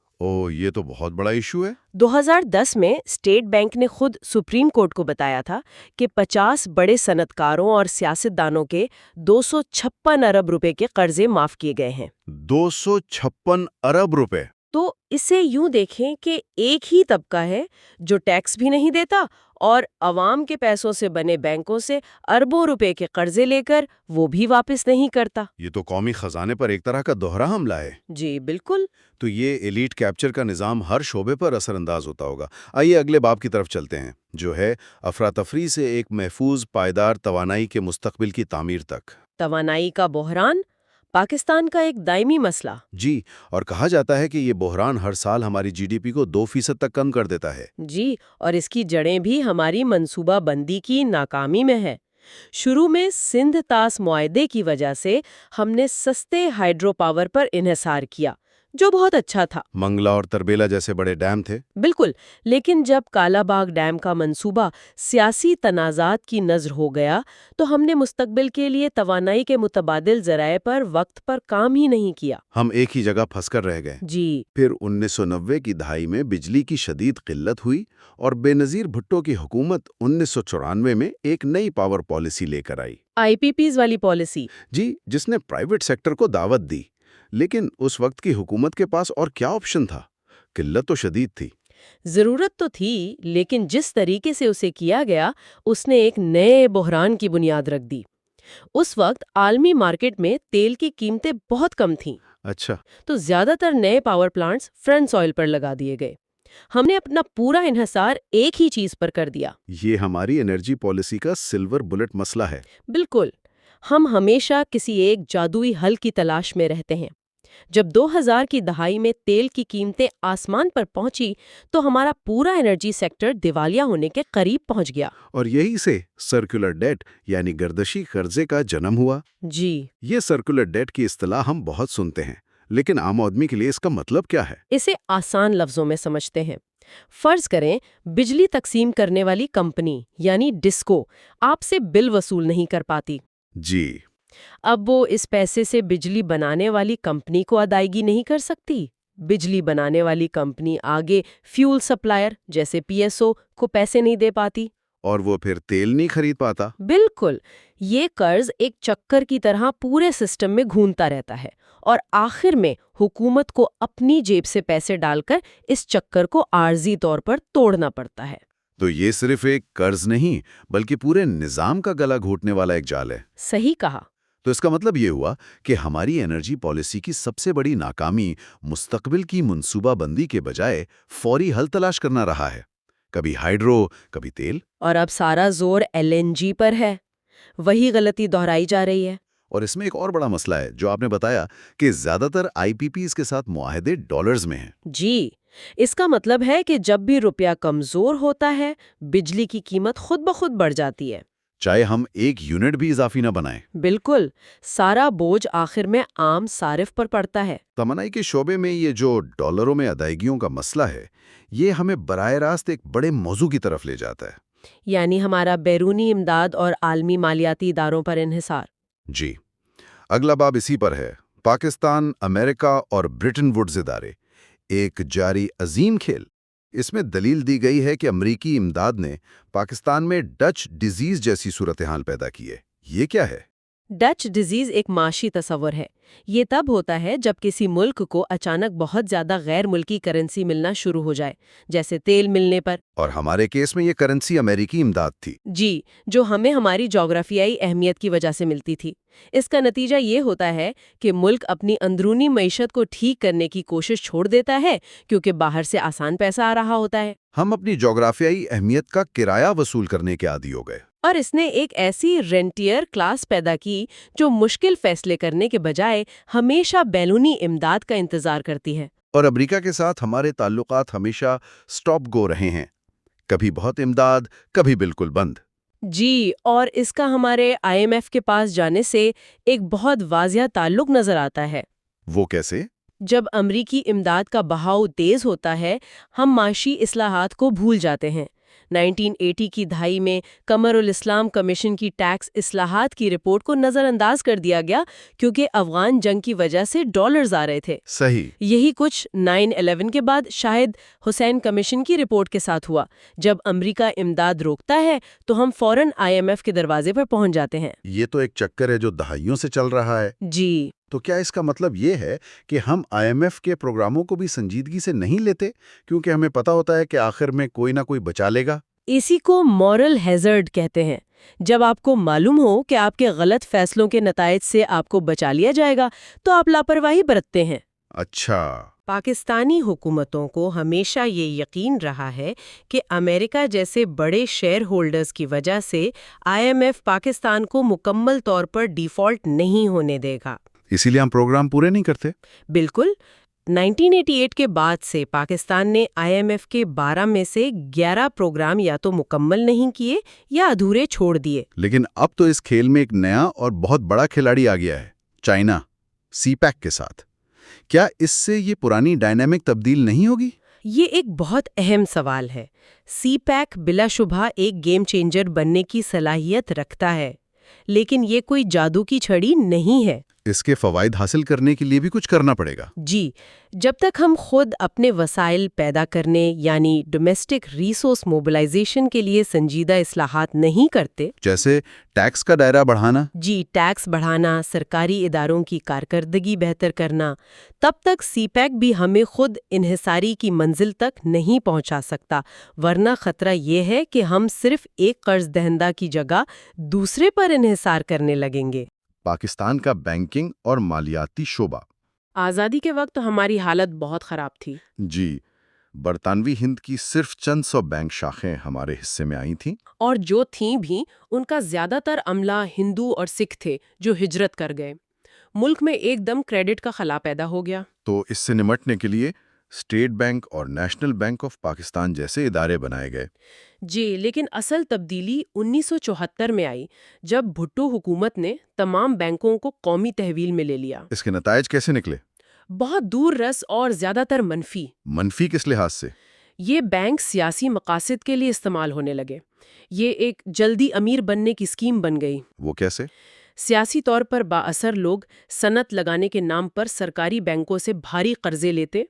یہ تو بہت بڑا ایشو ہے۔ 2010 میں اسٹیٹ بینک نے خود سپریم کورٹ کو بتایا تھا کہ 50 بڑے صنعت کاروں اور سیاستدانوں کے 256 ارب روپے کے قرضے معاف کیے گئے ہیں۔ 256 ارب روپے! تو اسے یوں دیکھیں کہ ایک ہی طبقہ ہے جو ٹیکس بھی نہیں دیتا اور عوام کے پیسوں سے بنے بینکوں سے اربوں روپے کے قرضے لے کر وہ بھی واپس نہیں کرتا۔ یہ تو قومی خزانے پر ایک طرح کا دوہرا حملہ ہے۔ جی بالکل۔ تو یہ ایلیٹ کیپچر کا نظام ہر شعبے پر اثر انداز ہوتا ہوگا۔ آئیے اگلے باب کی طرف چلتے ہیں، جو ہے افراتفری سے ایک محفوظ پائیدار توانائی کے مستقبل کی تعمیر تک۔ توانائی کا بحران پاکستان کا ایک دائمی مسئلہ۔ جی، اور کہا جاتا ہے کہ یہ بحران ہر سال ہماری جی ڈی پی کو 2% تک کم کر دیتا ہے۔ جی، اور اس کی جڑیں بھی ہماری منصوبہ بندی کی ناکامی میں ہے۔ شروع میں سندھ طاس معاہدے کی وجہ سے ہم نے سستے ہائیڈرو پاور پر انحصار کیا، جو بہت اچھا تھا۔ منگلا اور تربیلا جیسے بڑے ڈیم تھے۔ بالکل، لیکن جب کالا باغ ڈیم کا منصوبہ سیاسی تنازعات کی نذر ہو گیا تو ہم نے مستقبل کے لیے توانائی کے متبادل ذرائع پر وقت پر کام ہی نہیں کیا۔ ہم ایک ہی جگہ پھنس کر رہ گئے۔ جی، پھر 1990 کی دہائی میں بجلی کی شدید قلت ہوئی اور بے نظیر بھٹو کی حکومت 1994 میں ایک نئی پاور پالیسی لے کر آئی۔ آئی پی پیز والی پالیسی۔ جی، جس نے پرائیویٹ سیکٹر کو دعوت دی۔ لیکن اس وقت کی حکومت کے پاس اور کیا آپشن تھا؟ قلت تو شدید تھی۔ ضرورت تو تھی، لیکن جس طریقے سے اسے کیا گیا اس نے ایک نئے بحران کی بنیاد رکھ دی۔ اس وقت عالمی مارکیٹ میں تیل کی قیمتیں بہت کم تھیں۔ اچھا۔ تو زیادہ تر نئے پاور پلانٹس فرنٹ آئل پر لگا دیے گئے۔ ہم نے اپنا پورا انحصار ایک ہی چیز پر کر دیا۔ یہ ہماری انرجی پالیسی کا سلور بلٹ مسئلہ ہے۔ بالکل، ہم ہمیشہ کسی ایک جادوئی حل کی تلاش میں رہتے ہیں۔ جب 2000 کی دہائی میں تیل کی قیمتیں آسمان پر پہنچی تو ہمارا پورا انرجی سیکٹر دیوالیہ ہونے کے قریب پہنچ گیا۔ اور یہی سے سرکولر ڈیٹ یعنی گردشی قرضے کا جنم ہوا۔ جی، یہ سرکولر ڈیٹ کی اصطلاح ہم بہت سنتے ہیں، لیکن عام آدمی کے لیے اس کا مطلب کیا ہے؟ اسے آسان لفظوں میں سمجھتے ہیں۔ فرض کریں بجلی تقسیم کرنے والی کمپنی یعنی ڈسکو آپ سے بل وصول نہیں کر پاتی۔ جی۔ اب وہ اس پیسے سے بجلی بنانے والی کمپنی کو ادائیگی نہیں کر سکتی۔ بجلی بنانے والی کمپنی آگے فیول سپلائر جیسے پی ایس او کو پیسے نہیں دے پاتی، اور وہ پھر تیل نہیں خرید پاتا۔ بالکل۔ یہ قرض ایک چکر کی طرح پورے سسٹم میں گھومتا رہتا ہے اور آخر میں حکومت کو اپنی جیب سے پیسے ڈال کر اس چکر کو عارضی طور پر توڑنا پڑتا ہے۔ تو یہ صرف ایک قرض نہیں بلکہ پورے نظام کا گلا گھونٹنے والا ایک جال ہے۔ صحیح کہا۔ تو اس کا مطلب یہ ہوا کہ ہماری انرجی پالیسی کی سب سے بڑی ناکامی مستقبل کی منصوبہ بندی کے بجائے فوری حل تلاش کرنا رہا ہے، کبھی ہائیڈرو، کبھی تیل۔ اور اب سارا زور ایل این جی پر ہے۔ وہی غلطی دہرائی جا رہی ہے۔ اور اس میں ایک اور بڑا مسئلہ ہے جو آپ نے بتایا کہ زیادہ تر آئی پی پیز کے ساتھ معاہدے ڈالرز میں ہیں۔ جی، اس کا مطلب ہے کہ جب بھی روپیہ کمزور ہوتا ہے بجلی کی قیمت خود بخود بڑھ جاتی ہے، چاہے ہم ایک یونٹ بھی اضافی نہ بنائیں۔ بالکل، سارا بوجھ آخر میں عام صارف پر پڑتا ہے۔ توانائی کے شعبے میں یہ جو ڈالروں میں ادائیگیوں کا مسئلہ ہے، یہ ہمیں براہ راست ایک بڑے موضوع کی طرف لے جاتا ہے۔ یعنی ہمارا بیرونی امداد اور عالمی مالیاتی اداروں پر انحصار۔ جی، اگلا باب اسی پر ہے۔ پاکستان، امریکہ اور برٹن ووڈز ادارے، ایک جاری عظیم کھیل۔ اس میں دلیل دی گئی ہے کہ امریکی امداد نے پاکستان میں ڈچ ڈیزیز جیسی صورتحال پیدا کی ہے۔ یہ کیا ہے؟ ڈچ ڈیزیز ایک معاشی تصور ہے۔ یہ تب ہوتا ہے جب کسی ملک کو اچانک بہت زیادہ غیر ملکی کرنسی ملنا شروع ہو جائے، جیسے تیل ملنے پر۔ اور ہمارے کیس میں یہ کرنسی امریکی امداد تھی۔ جی، جو ہمیں ہماری جغرافیائی اہمیت کی وجہ سے ملتی تھی۔ اس کا نتیجہ یہ ہوتا ہے کہ ملک اپنی اندرونی معیشت کو ٹھیک کرنے کی کوشش چھوڑ دیتا ہے کیونکہ باہر سے آسان پیسہ آ رہا ہوتا ہے۔ ہم اپنی جغرافیائی اہمیت کا کرایہ وصول کرنے کے عادی ہو گئے۔ اور اس نے ایک ایسی رینٹیئر کلاس پیدا کی جو مشکل فیصلے کرنے کے بجائے ہمیشہ بیرونی امداد کا انتظار کرتی ہے۔ اور امریکہ کے ساتھ ہمارے تعلقات ہمیشہ سٹاپ گو رہے ہیں، کبھی بہت امداد، کبھی بالکل بند۔ جی، اور اس کا ہمارے IMF کے پاس جانے سے ایک بہت واضح تعلق نظر آتا ہے۔ وہ کیسے؟ جب امریکی امداد کا بہاؤ تیز ہوتا ہے، ہم معاشی اصلاحات کو بھول جاتے ہیں۔ 1980 کی دہائی میں قمر الاسلام کمیشن کی ٹیکس اصلاحات کی رپورٹ کو نظر انداز کر دیا گیا کیونکہ افغان جنگ کی وجہ سے ڈالرز آ رہے تھے۔ صحیح۔ یہی کچھ 9/11 کے بعد شاہد حسین کمیشن کی رپورٹ کے ساتھ ہوا۔ جب امریکہ امداد روکتا ہے تو ہم فوراً IMF کے دروازے پر پہنچ جاتے ہیں۔ یہ تو ایک چکر ہے جو دہائیوں سے چل رہا ہے۔ جی، تو کیا اس کا مطلب یہ ہے کہ ہم IMF کے پروگراموں کو بھی سنجیدگی سے نہیں لیتے کیونکہ ہمیں پتا ہوتا ہے کہ آخر میں کوئی نہ کوئی بچا لے گا؟ اسی کو مورل ہیزرڈ کہتے ہیں۔ جب آپ کو معلوم ہو کہ آپ کے غلط فیصلوں کے نتائج سے آپ کو بچا لیا جائے گا تو آپ لاپرواہی برتتے ہیں۔ اچھا۔ پاکستانی حکومتوں کو ہمیشہ یہ یقین رہا ہے کہ امریکہ جیسے بڑے شیئر ہولڈرز کی وجہ سے IMF پاکستان کو مکمل طور پر ڈیفالٹ نہیں ہونے دے گا۔ اسی لیے ہم پروگرام پورے نہیں کرتے؟ بالکل۔ 1988 کے بعد سے پاکستان نے IMF کے 12 میں سے 11 پروگرام یا تو مکمل نہیں کیے یا ادھورے چھوڑ دیے۔ لیکن اب تو اس کھیل میں ایک نیا اور بہت بڑا کھلاڑی آ گیا ہے، چائنا، CPEC کے ساتھ۔ کیا اس سے یہ پرانی ڈائنامک تبدیل نہیں ہوگی؟ یہ ایک بہت اہم سوال ہے۔ CPEC بلا شبہ ایک گیم چینجر بننے کی صلاحیت رکھتا ہے، لیکن یہ کوئی جادو کی چھڑی نہیں ہے۔ اس کے فوائد حاصل کرنے کے لیے بھی کچھ کرنا پڑے گا۔ جی، جب تک ہم خود اپنے وسائل پیدا کرنے یعنی ڈومیسٹک ریسورس موبلائزیشن کے لیے سنجیدہ اصلاحات نہیں کرتے، جیسے ٹیکس کا دائرہ بڑھانا۔ جی، ٹیکس بڑھانا، سرکاری اداروں کی کارکردگی بہتر کرنا، تب تک CPEC بھی ہمیں خود انحصاری کی منزل تک نہیں پہنچا سکتا، ورنہ خطرہ یہ ہے کہ ہم صرف ایک قرض دہندہ کی جگہ دوسرے پر انحصار کرنے لگیں گے۔ پاکستان کا بینکنگ اور مالیاتی شعبہ۔ آزادی کے وقت ہماری حالت بہت خراب تھی۔ جی، برطانوی ہند کی صرف چند 100 بینک شاخیں ہمارے حصے میں آئی تھیں۔ اور جو تھیں بھی ان کا زیادہ تر عملہ ہندو اور سکھ تھے جو ہجرت کر گئے۔ ملک میں ایک دم کریڈٹ کا خلا پیدا ہو گیا۔ تو اس سے نمٹنے کے لیے اسٹیٹ بینک اور نیشنل بینک آف پاکستان جیسے ادارے بنائے گئے۔ جی، لیکن اصل تبدیلی 1974 میں آئی جب بھٹو حکومت نے تمام بینکوں کو قومی تحویل میں لے لیا۔ اس کے نتائج کیسے نکلے؟ بہت دور رس اور زیادہ تر منفی۔ منفی کس لحاظ سے؟ یہ بینک سیاسی مقاصد کے لیے استعمال ہونے لگے۔ یہ ایک جلدی امیر بننے کی اسکیم بن گئی۔ وہ کیسے؟ سیاسی طور پر بااثر لوگ صنعت لگانے کے نام پر سرکاری بینکوں سے بھاری قرضے لیتے،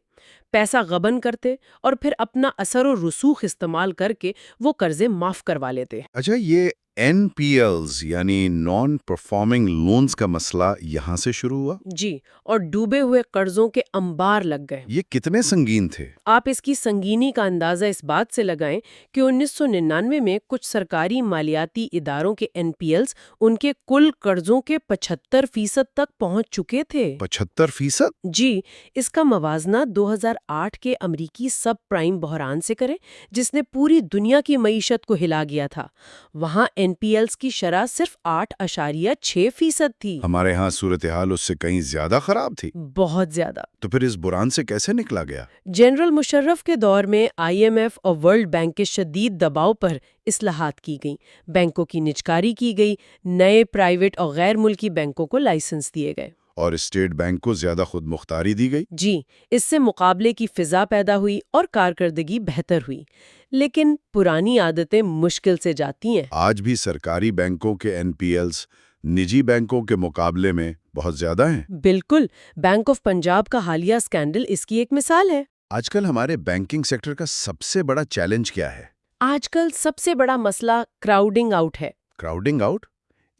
پیسہ غبن کرتے اور پھر اپنا اثر و رسوخ استعمال کر کے وہ قرضے معاف کروا لیتے۔ اچھا، یہ NPLs یعنی نان پرفارمنگ لونز کا مسئلہ یہاں سے شروع ہوا؟ جی، اور ڈوبے ہوئے قرضوں کے انبار لگ گئے۔ یہ کتنے سنگین تھے؟ آپ اس کی سنگینی کا اندازہ اس بات سے لگائیں کہ 1999 میں کچھ سرکاری مالیاتی اداروں کے NPLs ان کے کل قرضوں کے 75% تک پہنچ چکے تھے۔ 75%؟ جی، اس کا موازنہ 2008 کے امریکی سب پرائم بحران سے کریں جس نے پوری دنیا کی معیشت کو ہلا گیا تھا۔ وہاں NPLs کی شرح صرف 8.6% تھی۔ ہمارے ہاں صورتحال اس سے کہیں زیادہ خراب تھی۔ بہت زیادہ۔ تو پھر اس بحران سے کیسے نکلا گیا؟ جنرل مشرف کے دور میں IMF اور ورلڈ بینک کے شدید دباؤ پر اصلاحات کی گئیں، بینکوں کی نجکاری کی گئی، نئے پرائیویٹ اور غیر ملکی بینکوں کو لائسنس دیے گئے، اور اسٹیٹ بینک کو زیادہ خود مختاری دی گئی۔ جی، اس سے مقابلے کی فضا پیدا ہوئی اور کارکردگی بہتر ہوئی، لیکن پرانی عادتیں مشکل سے جاتی ہیں۔ آج بھی سرکاری بینکوں کے NPLs نجی بینکوں کے مقابلے میں بہت زیادہ ہیں۔ بالکل، بینک آف پنجاب کا حالیہ اسکینڈل اس کی ایک مثال ہے۔ آج کل ہمارے بینکنگ سیکٹر کا سب سے بڑا چیلنج کیا ہے؟ آج کل سب سے بڑا مسئلہ کراؤڈنگ آؤٹ ہے۔ Crowding out?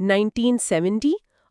1970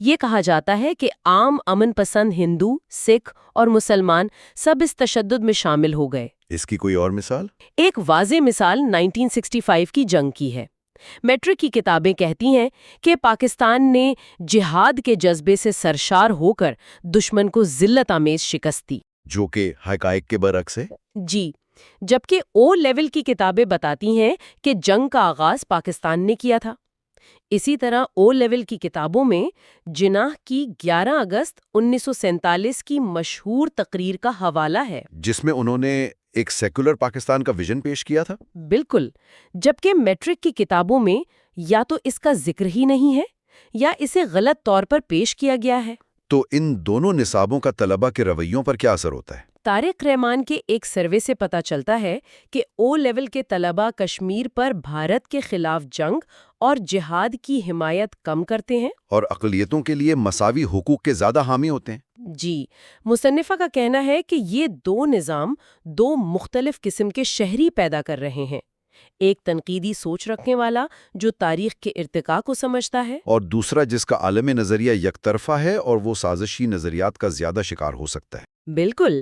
یہ کہا جاتا ہے کہ عام امن پسند ہندو، سکھ اور مسلمان سب اس تشدد میں شامل ہو گئے۔ اس کی کوئی اور مثال؟ ایک واضح مثال 1965 کی جنگ کی ہے۔ میٹرک کی کتابیں کہتی ہیں کہ پاکستان نے جہاد کے جذبے سے سرشار ہو کر دشمن کو ذلت آمیز شکست دی، جو کہ حقائق کے برعکس ہے۔ جی، جبکہ او لیول کی کتابیں بتاتی ہیں کہ جنگ کا آغاز پاکستان نے کیا تھا۔ اسی طرح او لیول کی کتابوں میں جناح کی 11 اگست 1947 کی مشہور تقریر کا حوالہ ہے، جس میں انہوں نے ایک سیکولر پاکستان کا ویژن پیش کیا تھا۔ بالکل، جبکہ میٹرک کی کتابوں میں یا تو اس کا ذکر ہی نہیں ہے یا اسے غلط طور پر پیش کیا گیا ہے۔ تو ان دونوں نصابوں کا طلبہ کے رویوں پر کیا اثر ہوتا ہے؟ طارق رحمان کے ایک سروے سے پتہ چلتا ہے کہ او لیول کے طلبہ کشمیر پر بھارت کے خلاف جنگ اور جہاد کی حمایت کم کرتے ہیں، اور اقلیتوں کے لیے مساوی حقوق کے زیادہ حامی ہوتے ہیں۔ جی، مصنفہ کا کہنا ہے کہ یہ دو نظام دو مختلف قسم کے شہری پیدا کر رہے ہیں، ایک تنقیدی سوچ رکھنے والا جو تاریخ کے ارتقاء کو سمجھتا ہے، اور دوسرا جس کا عالم نظریہ یک طرفہ ہے اور وہ سازشی نظریات کا زیادہ شکار ہو سکتا ہے۔ بالکل۔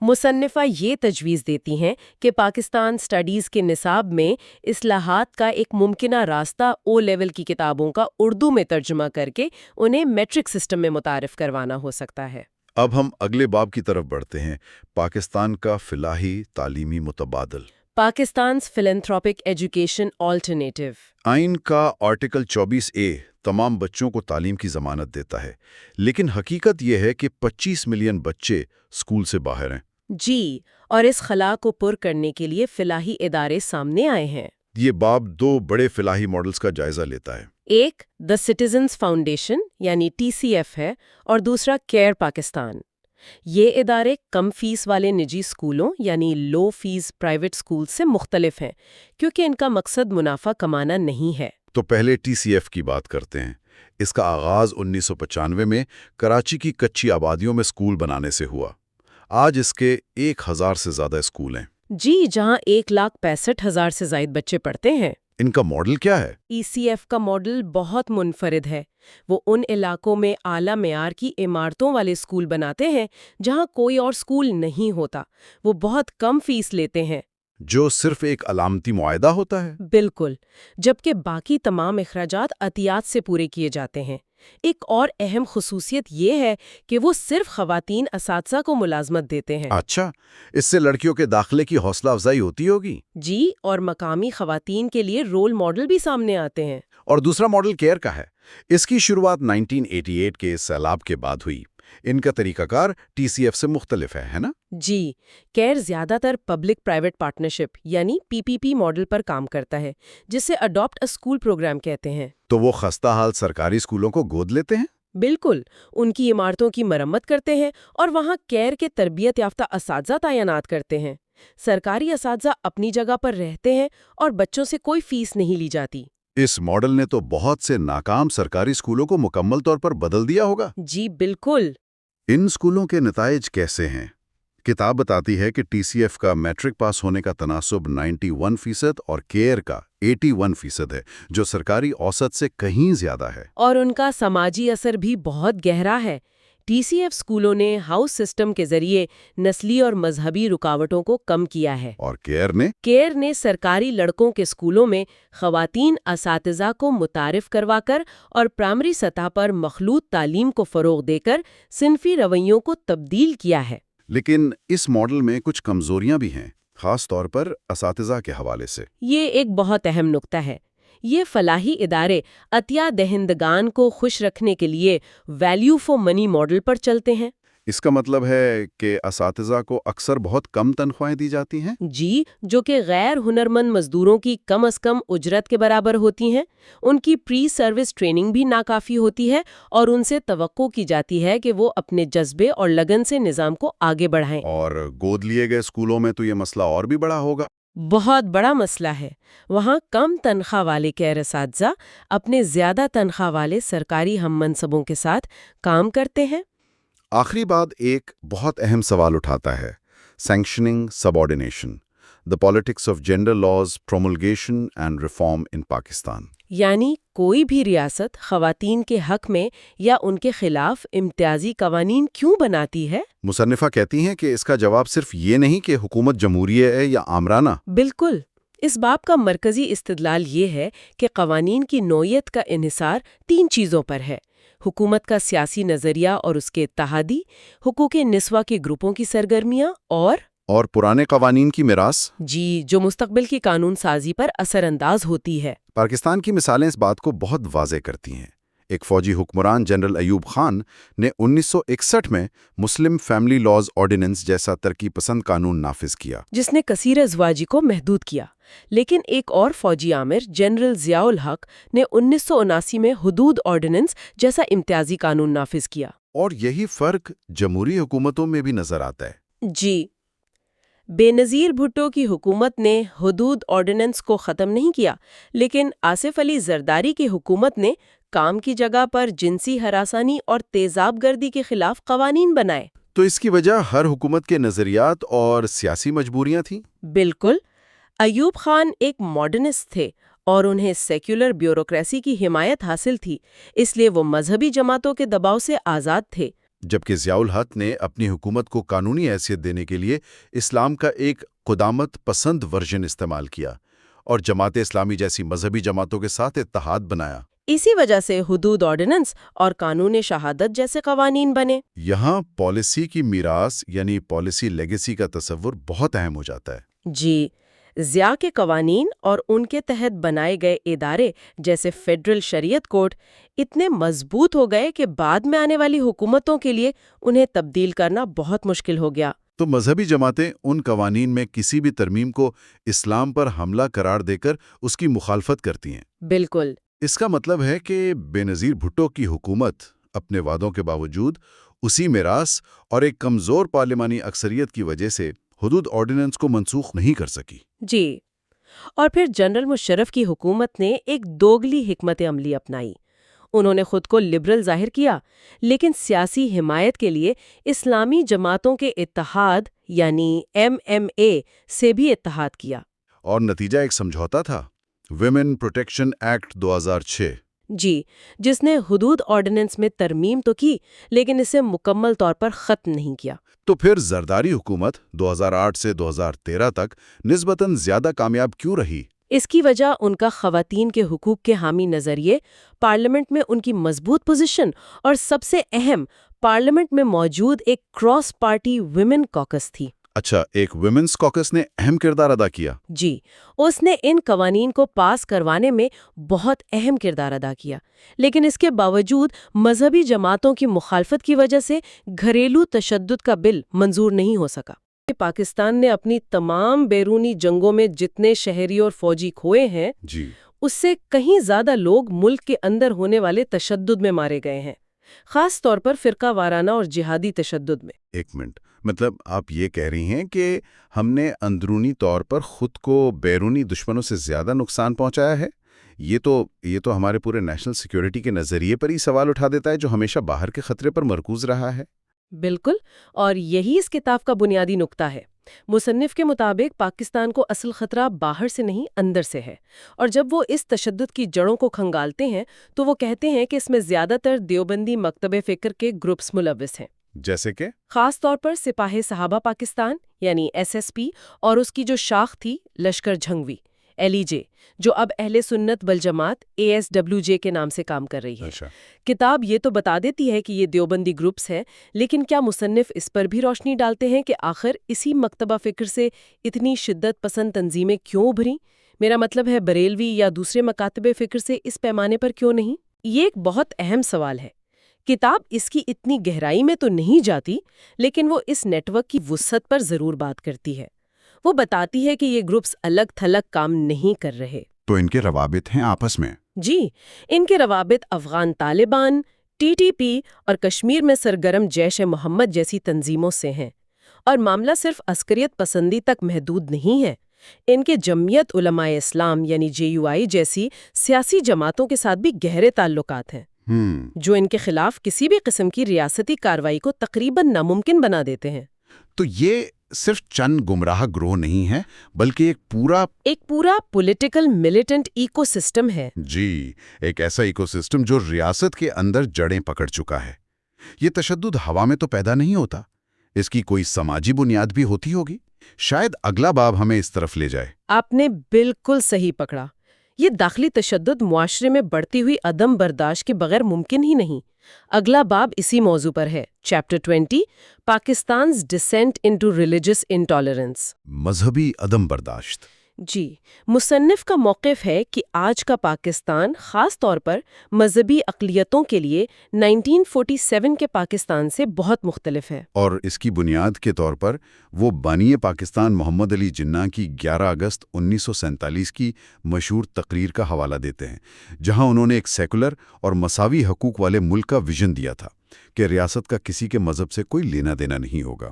مصنفہ یہ تجویز دیتی ہیں کہ پاکستان سٹڈیز کے نصاب میں اصلاحات کا ایک ممکنہ راستہ او لیول کی کتابوں کا اردو میں ترجمہ کر کے انہیں میٹرک سسٹم میں متعارف کروانا ہو سکتا ہے۔ اب ہم اگلے باب کی طرف بڑھتے ہیں، پاکستان کا فلاحی تعلیمی متبادل۔ پاکستان's philanthropic education alternative۔ آئین کا آرٹیکل 24A تمام بچوں کو تعلیم کی ضمانت دیتا ہے، لیکن حقیقت یہ ہے کہ 25 ملین بچے اسکول سے باہر ہیں۔ جی، اور اس خلا کو پر کرنے کے لیے فلاحی ادارے سامنے آئے ہیں۔ یہ باب دو بڑے فلاحی ماڈلز کا جائزہ لیتا ہے۔ ایک دی سٹیزنز فاؤنڈیشن یعنی TCF ہے اور دوسرا کیئر پاکستان۔ یہ ادارے کم فیس والے نجی اسکولوں یعنی لو فیس پرائیویٹ اسکول سے مختلف ہیں کیونکہ ان کا مقصد منافع کمانا نہیں ہے۔ تو پہلے TCF کی بات کرتے ہیں۔ اس کا آغاز 1995 میں کراچی کی کچی آبادیوں میں اسکول بنانے سے ہوا۔ آج اس کے 1000 سے زیادہ اسکول ہیں۔ جی، جہاں 1,65,000 سے زائد بچے پڑھتے ہیں۔ ان کا ماڈل کیا ہے؟ ECF کا ماڈل بہت منفرد ہے۔ وہ ان علاقوں میں اعلیٰ معیار کی عمارتوں والے اسکول بناتے ہیں جہاں کوئی اور اسکول نہیں ہوتا۔ وہ بہت کم فیس لیتے ہیں، جو صرف ایک علامتی معاہدہ ہوتا ہے۔ بالکل، جبکہ باقی تمام اخراجات عطیات سے پورے کیے جاتے ہیں۔ ایک اور اہم خصوصیت یہ ہے کہ وہ صرف خواتین اساتذہ کو ملازمت دیتے ہیں۔ اچھا، اس سے لڑکیوں کے داخلے کی حوصلہ افزائی ہوتی ہوگی؟ جی، اور مقامی خواتین کے لیے رول ماڈل بھی سامنے آتے ہیں۔ اور دوسرا ماڈل کیئر کا ہے۔ اس کی شروعات 1988 کے سیلاب کے بعد ہوئی۔ ان کا طریقہ کار TCF سے مختلف ہے نا؟ جی، کیئر زیادہ تر پبلک پرائیویٹ پارٹنرشپ یعنی PPP ماڈل پر کام کرتا ہے، جسے اڈاپٹ اے اسکول پروگرام کہتے ہیں۔ تو وہ خستہ حال سرکاری اسکولوں کو گود لیتے ہیں؟ بالکل، ان کی عمارتوں کی مرمت کرتے ہیں اور وہاں کیئر کے تربیت یافتہ اساتذہ تعینات کرتے ہیں۔ سرکاری اساتذہ اپنی جگہ پر رہتے ہیں اور بچوں سے کوئی فیس نہیں لی جاتی۔ اس ماڈل نے تو بہت سے ناکام سرکاری اسکولوں کو مکمل طور پر بدل دیا ہوگا۔ جی بالکل۔ ان اسکولوں کے نتائج کیسے ہیں؟ کتاب بتاتی ہے کہ TCF کا میٹرک پاس ہونے کا تناسب 91% اور کیئر کا 81% ہے، جو سرکاری اوسط سے کہیں زیادہ ہے۔ اور ان کا سماجی اثر بھی بہت گہرا ہے۔ TCF اسکولوں نے ہاؤس سسٹم کے ذریعے نسلی اور مذہبی رکاوٹوں کو کم کیا ہے، اور کیئر نے سرکاری لڑکوں کے اسکولوں میں خواتین اساتذہ کو متعارف کروا کر اور پرائمری سطح پر مخلوط تعلیم کو فروغ دے کر صنفی رویوں کو تبدیل کیا ہے۔ لیکن اس ماڈل میں کچھ کمزوریاں بھی ہیں، خاص طور پر اساتذہ کے حوالے سے۔ یہ ایک بہت اہم نکتہ ہے۔ یہ فلاحی ادارے عطیہ دہندگان کو خوش رکھنے کے لیے ویلیو فار منی ماڈل پر چلتے ہیں۔ اس کا مطلب ہے کہ اساتذہ کو اکثر بہت کم تنخواہیں دی جاتی ہیں؟ جی، جو کہ غیر ہنرمند مزدوروں کی کم از کم اجرت کے برابر ہوتی ہیں۔ ان کی پری سروس ٹریننگ بھی ناکافی ہوتی ہے اور ان سے توقع کی جاتی ہے کہ وہ اپنے جذبے اور لگن سے نظام کو آگے بڑھائیں۔ اور گود لیے گئے اسکولوں میں تو یہ مسئلہ اور بھی بڑا ہوگا۔ بہت بڑا مسئلہ ہے۔ وہاں کم تنخواہ والے کیئر اساتذہ اپنے زیادہ تنخواہ والے سرکاری ہم منصبوں کے ساتھ کام کرتے ہیں۔ آخری بات ایک بہت اہم سوال اٹھاتا ہے، سینکشننگ سب ordination. The Politics of Gender Laws, Promulgation and Reform in Pakistan. یعنی کوئی بھی ریاست خواتین کے حق میں یا ان کے خلاف امتیازی قوانین کیوں بناتی ہے؟ مصنفہ کہتی ہیں کہ اس کا جواب صرف یہ نہیں کہ حکومت جمہوریہ ہے یا آمرانہ. بالکل. اس باب کا مرکزی استدلال یہ ہے کہ قوانین کی نوعیت کا انحصار 3 چیزوں پر ہے: حکومت کا سیاسی نظریہ اور اس کے اتحادی، حقوق نسواں کے گروپوں کی سرگرمیاں اور پرانے قوانین کی میراث. جو مستقبل کی قانون سازی پر اثر انداز ہوتی ہے. پاکستان کی مثالیں اس بات کو بہت واضح کرتی ہیں. ایک فوجی حکمران جنرل ایوب خان نے 1961 میں مسلم فیملی لاز آرڈیننس جیسا ترقی پسند قانون نافذ کیا، جس نے کثیر ازواجی کو محدود کیا. لیکن ایک اور فوجی آمر جنرل ضیاء الحق نے 1979 میں حدود آرڈیننس جیسا امتیازی قانون نافذ کیا. اور یہی فرق جمہوری حکومتوں میں بھی نظر آتا ہے. جی، بے نظیر بھٹو کی حکومت نے حدود آرڈیننس کو ختم نہیں کیا، لیکن آصف علی زرداری کی حکومت نے کام کی جگہ پر جنسی ہراسانی اور تیزاب گردی کے خلاف قوانین بنائے. تو اس کی وجہ ہر حکومت کے نظریات اور سیاسی مجبوریاں تھیں؟ بالکل. ایوب خان ایک ماڈرنسٹ تھے اور انہیں سیکولر بیوروکریسی کی حمایت حاصل تھی، اس لیے وہ مذہبی جماعتوں کے دباؤ سے آزاد تھے. جبکہ ضیاء الحق نے اپنی حکومت کو قانونی حیثیت دینے کے لیے اسلام کا ایک قدامت پسند ورژن استعمال کیا اور جماعت اسلامی جیسی مذہبی جماعتوں کے ساتھ اتحاد بنایا. اسی وجہ سے حدود آرڈیننس اور قانون شہادت جیسے قوانین بنے. یہاں پالیسی کی میراث یعنی پالیسی لیگیسی کا تصور بہت اہم ہو جاتا ہے. جی، ضیاء کے قوانین اور ان کے تحت بنائے گئے ادارے جیسے فیڈرل شریعت کورٹ اتنے مضبوط ہو گئے کہ بعد میں آنے والی حکومتوں کے لیے انہیں تبدیل کرنا بہت مشکل ہو گیا. تو مذہبی جماعتیں ان قوانین میں کسی بھی ترمیم کو اسلام پر حملہ قرار دے کر اس کی مخالفت کرتی ہیں. بالکل. اس کا مطلب ہے کہ بے نظیر بھٹو کی حکومت اپنے وعدوں کے باوجود اسی میراث اور ایک کمزور پارلیمانی اکثریت کی وجہ سے حدود آرڈیننس کو منسوخ نہیں کر سکی. جی، اور پھر جنرل مشرف کی حکومت نے ایک دوگلی حکمت عملی اپنائی. انہوں نے خود کو لبرل ظاہر کیا، لیکن سیاسی حمایت کے لیے اسلامی جماعتوں کے اتحاد یعنی MMA سے بھی اتحاد کیا. اور نتیجہ ایک سمجھوتا تھا، ویمن پروٹیکشن ایکٹ 2006. جی، جس نے حدود آرڈیننس میں ترمیم تو کی لیکن اسے مکمل طور پر ختم نہیں کیا. تو پھر زرداری حکومت 2008 سے 2013 تک نسبتاً زیادہ کامیاب کیوں رہی؟ اس کی وجہ ان کا خواتین کے حقوق کے حامی نظریے، پارلیمنٹ میں ان کی مضبوط پوزیشن اور سب سے اہم، پارلیمنٹ میں موجود ایک کراس پارٹی ویمن کاکس تھی. اچھا، ایک ویمنز کاکس نے اہم کردار ادا کیا. جی، اس نے ان قوانین کو پاس کروانے میں بہت اہم کردار ادا کیا، لیکن اس کے باوجود مذہبی جماعتوں کی مخالفت کی وجہ سے گھریلو تشدد کا بل منظور نہیں ہو سکا. پاکستان نے اپنی تمام بیرونی جنگوں میں جتنے شہری اور فوجی کھوئے ہیں، جی، اس سے کہیں زیادہ لوگ ملک کے اندر ہونے والے تشدد میں مارے گئے ہیں، خاص طور پر فرقہ وارانہ اور جہادی تشدد میں. ایک منٹ، مطلب آپ یہ کہہ رہی ہیں کہ ہم نے اندرونی طور پر خود کو بیرونی دشمنوں سے زیادہ نقصان پہنچایا ہے؟ یہ تو ہمارے پورے نیشنل سیکیورٹی کے نظریے پر ہی سوال اٹھا دیتا ہے جو ہمیشہ باہر کے خطرے پر مرکوز رہا ہے. بالکل، اور یہی اس کتاب کا بنیادی نقطہ ہے. مصنف کے مطابق پاکستان کو اصل خطرہ باہر سے نہیں اندر سے ہے، اور جب وہ اس تشدد کی جڑوں کو کھنگالتے ہیں تو وہ کہتے ہیں کہ اس میں زیادہ تر دیوبندی مکتب فکر کے گروپس ملوث ہیں. جیسے کہ خاص طور پر سپاہ صحابہ پاکستان یعنی SSP اور اس کی جو شاخ تھی لشکر جھنگوی LEJ، جو اب اہل سنت والجماعت ASWJ کے نام سے کام کر رہی ہے. کتاب یہ تو بتا دیتی ہے کہ یہ دیوبندی گروپس ہیں، لیکن کیا مصنف اس پر بھی روشنی ڈالتے ہیں کہ آخر اسی مکتبہ فکر سے اتنی شدت پسند تنظیمیں کیوں ابھریں؟ میرا مطلب ہے بریلوی یا دوسرے مکاتب فکر سے اس پیمانے پر کیوں نہیں؟ یہ ایک بہت اہم سوال ہے. کتاب اس کی اتنی گہرائی میں تو نہیں جاتی، لیکن وہ اس نیٹ ورک کی وسعت پر ضرور بات کرتی ہے. وہ بتاتی ہے کہ یہ گروپس الگ تھلگ کام نہیں کر رہے. تو ان کے روابط ہیں آپس میں؟ جی، ان کے روابط افغان طالبان، TTP اور کشمیر میں سرگرم جیش محمد جیسی تنظیموں سے ہیں. اور معاملہ صرف عسکریت پسندی تک محدود نہیں ہے. ان کے جمعیت علماء اسلام یعنی JUI جیسی سیاسی جماعتوں کے ساتھ بھی گہرے تعلقات ہیں، جو ان کے خلاف کسی بھی قسم کی ریاستی کارروائی کو تقریباً ناممکن بنا دیتے ہیں. تو یہ صرف چند گمراہ گروہ نہیں ہیں بلکہ ایک پورا پولیٹیکل ملیٹنٹ ایکو سسٹم ہے۔ جی، ایک ایسا ایکو سسٹم جو ریاست کے اندر جڑیں پکڑ چکا ہے۔ یہ تشدد ہوا میں تو پیدا نہیں ہوتا، اس کی کوئی سماجی بنیاد بھی ہوتی ہوگی۔ شاید اگلا باب ہمیں اس طرف لے جائے۔ آپ نے بالکل صحیح پکڑا۔ یہ داخلی تشدد معاشرے میں بڑھتی ہوئی عدم برداشت کے بغیر ممکن ہی نہیں۔ اگلا باب اسی موضوع پر ہے، chapter 20، پاکستان's descent into religious intolerance۔ مذہبی عدم برداشت۔ جی، مصنف کا موقف ہے کہ آج کا پاکستان خاص طور پر مذہبی اقلیتوں کے لیے 1947 کے پاکستان سے بہت مختلف ہے۔ اور اس کی بنیاد کے طور پر وہ بانی پاکستان محمد علی جناح کی 11 اگست 1947 کی مشہور تقریر کا حوالہ دیتے ہیں، جہاں انہوں نے ایک سیکولر اور مساوی حقوق والے ملک کا ویژن دیا تھا کہ ریاست کا کسی کے مذہب سے کوئی لینا دینا نہیں ہوگا۔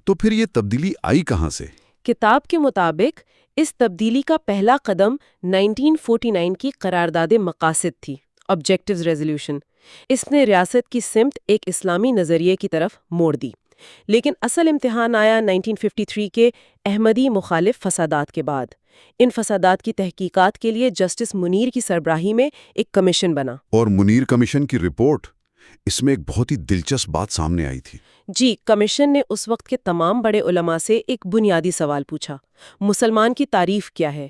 تو پھر یہ تبدیلی آئی کہاں سے؟ کتاب کے مطابق اس تبدیلی کا پہلا قدم 1949 کی قرارداد مقاصد تھی، آبجیکٹیوز ریزولوشن۔ اس نے ریاست کی سمت ایک اسلامی نظریے کی طرف موڑ دی۔ لیکن اصل امتحان آیا 1953 کے احمدی مخالف فسادات کے بعد۔ ان فسادات کی تحقیقات کے لیے جسٹس منیر کی سربراہی میں ایک کمیشن بنا۔ اور منیر کمیشن کی رپورٹ، اس میں ایک بہت ہی دلچسپ بات سامنے آئی تھی۔ جی، کمیشن نے اس وقت کے تمام بڑے علماء سے ایک بنیادی سوال پوچھا: مسلمان کی تعریف کیا ہے؟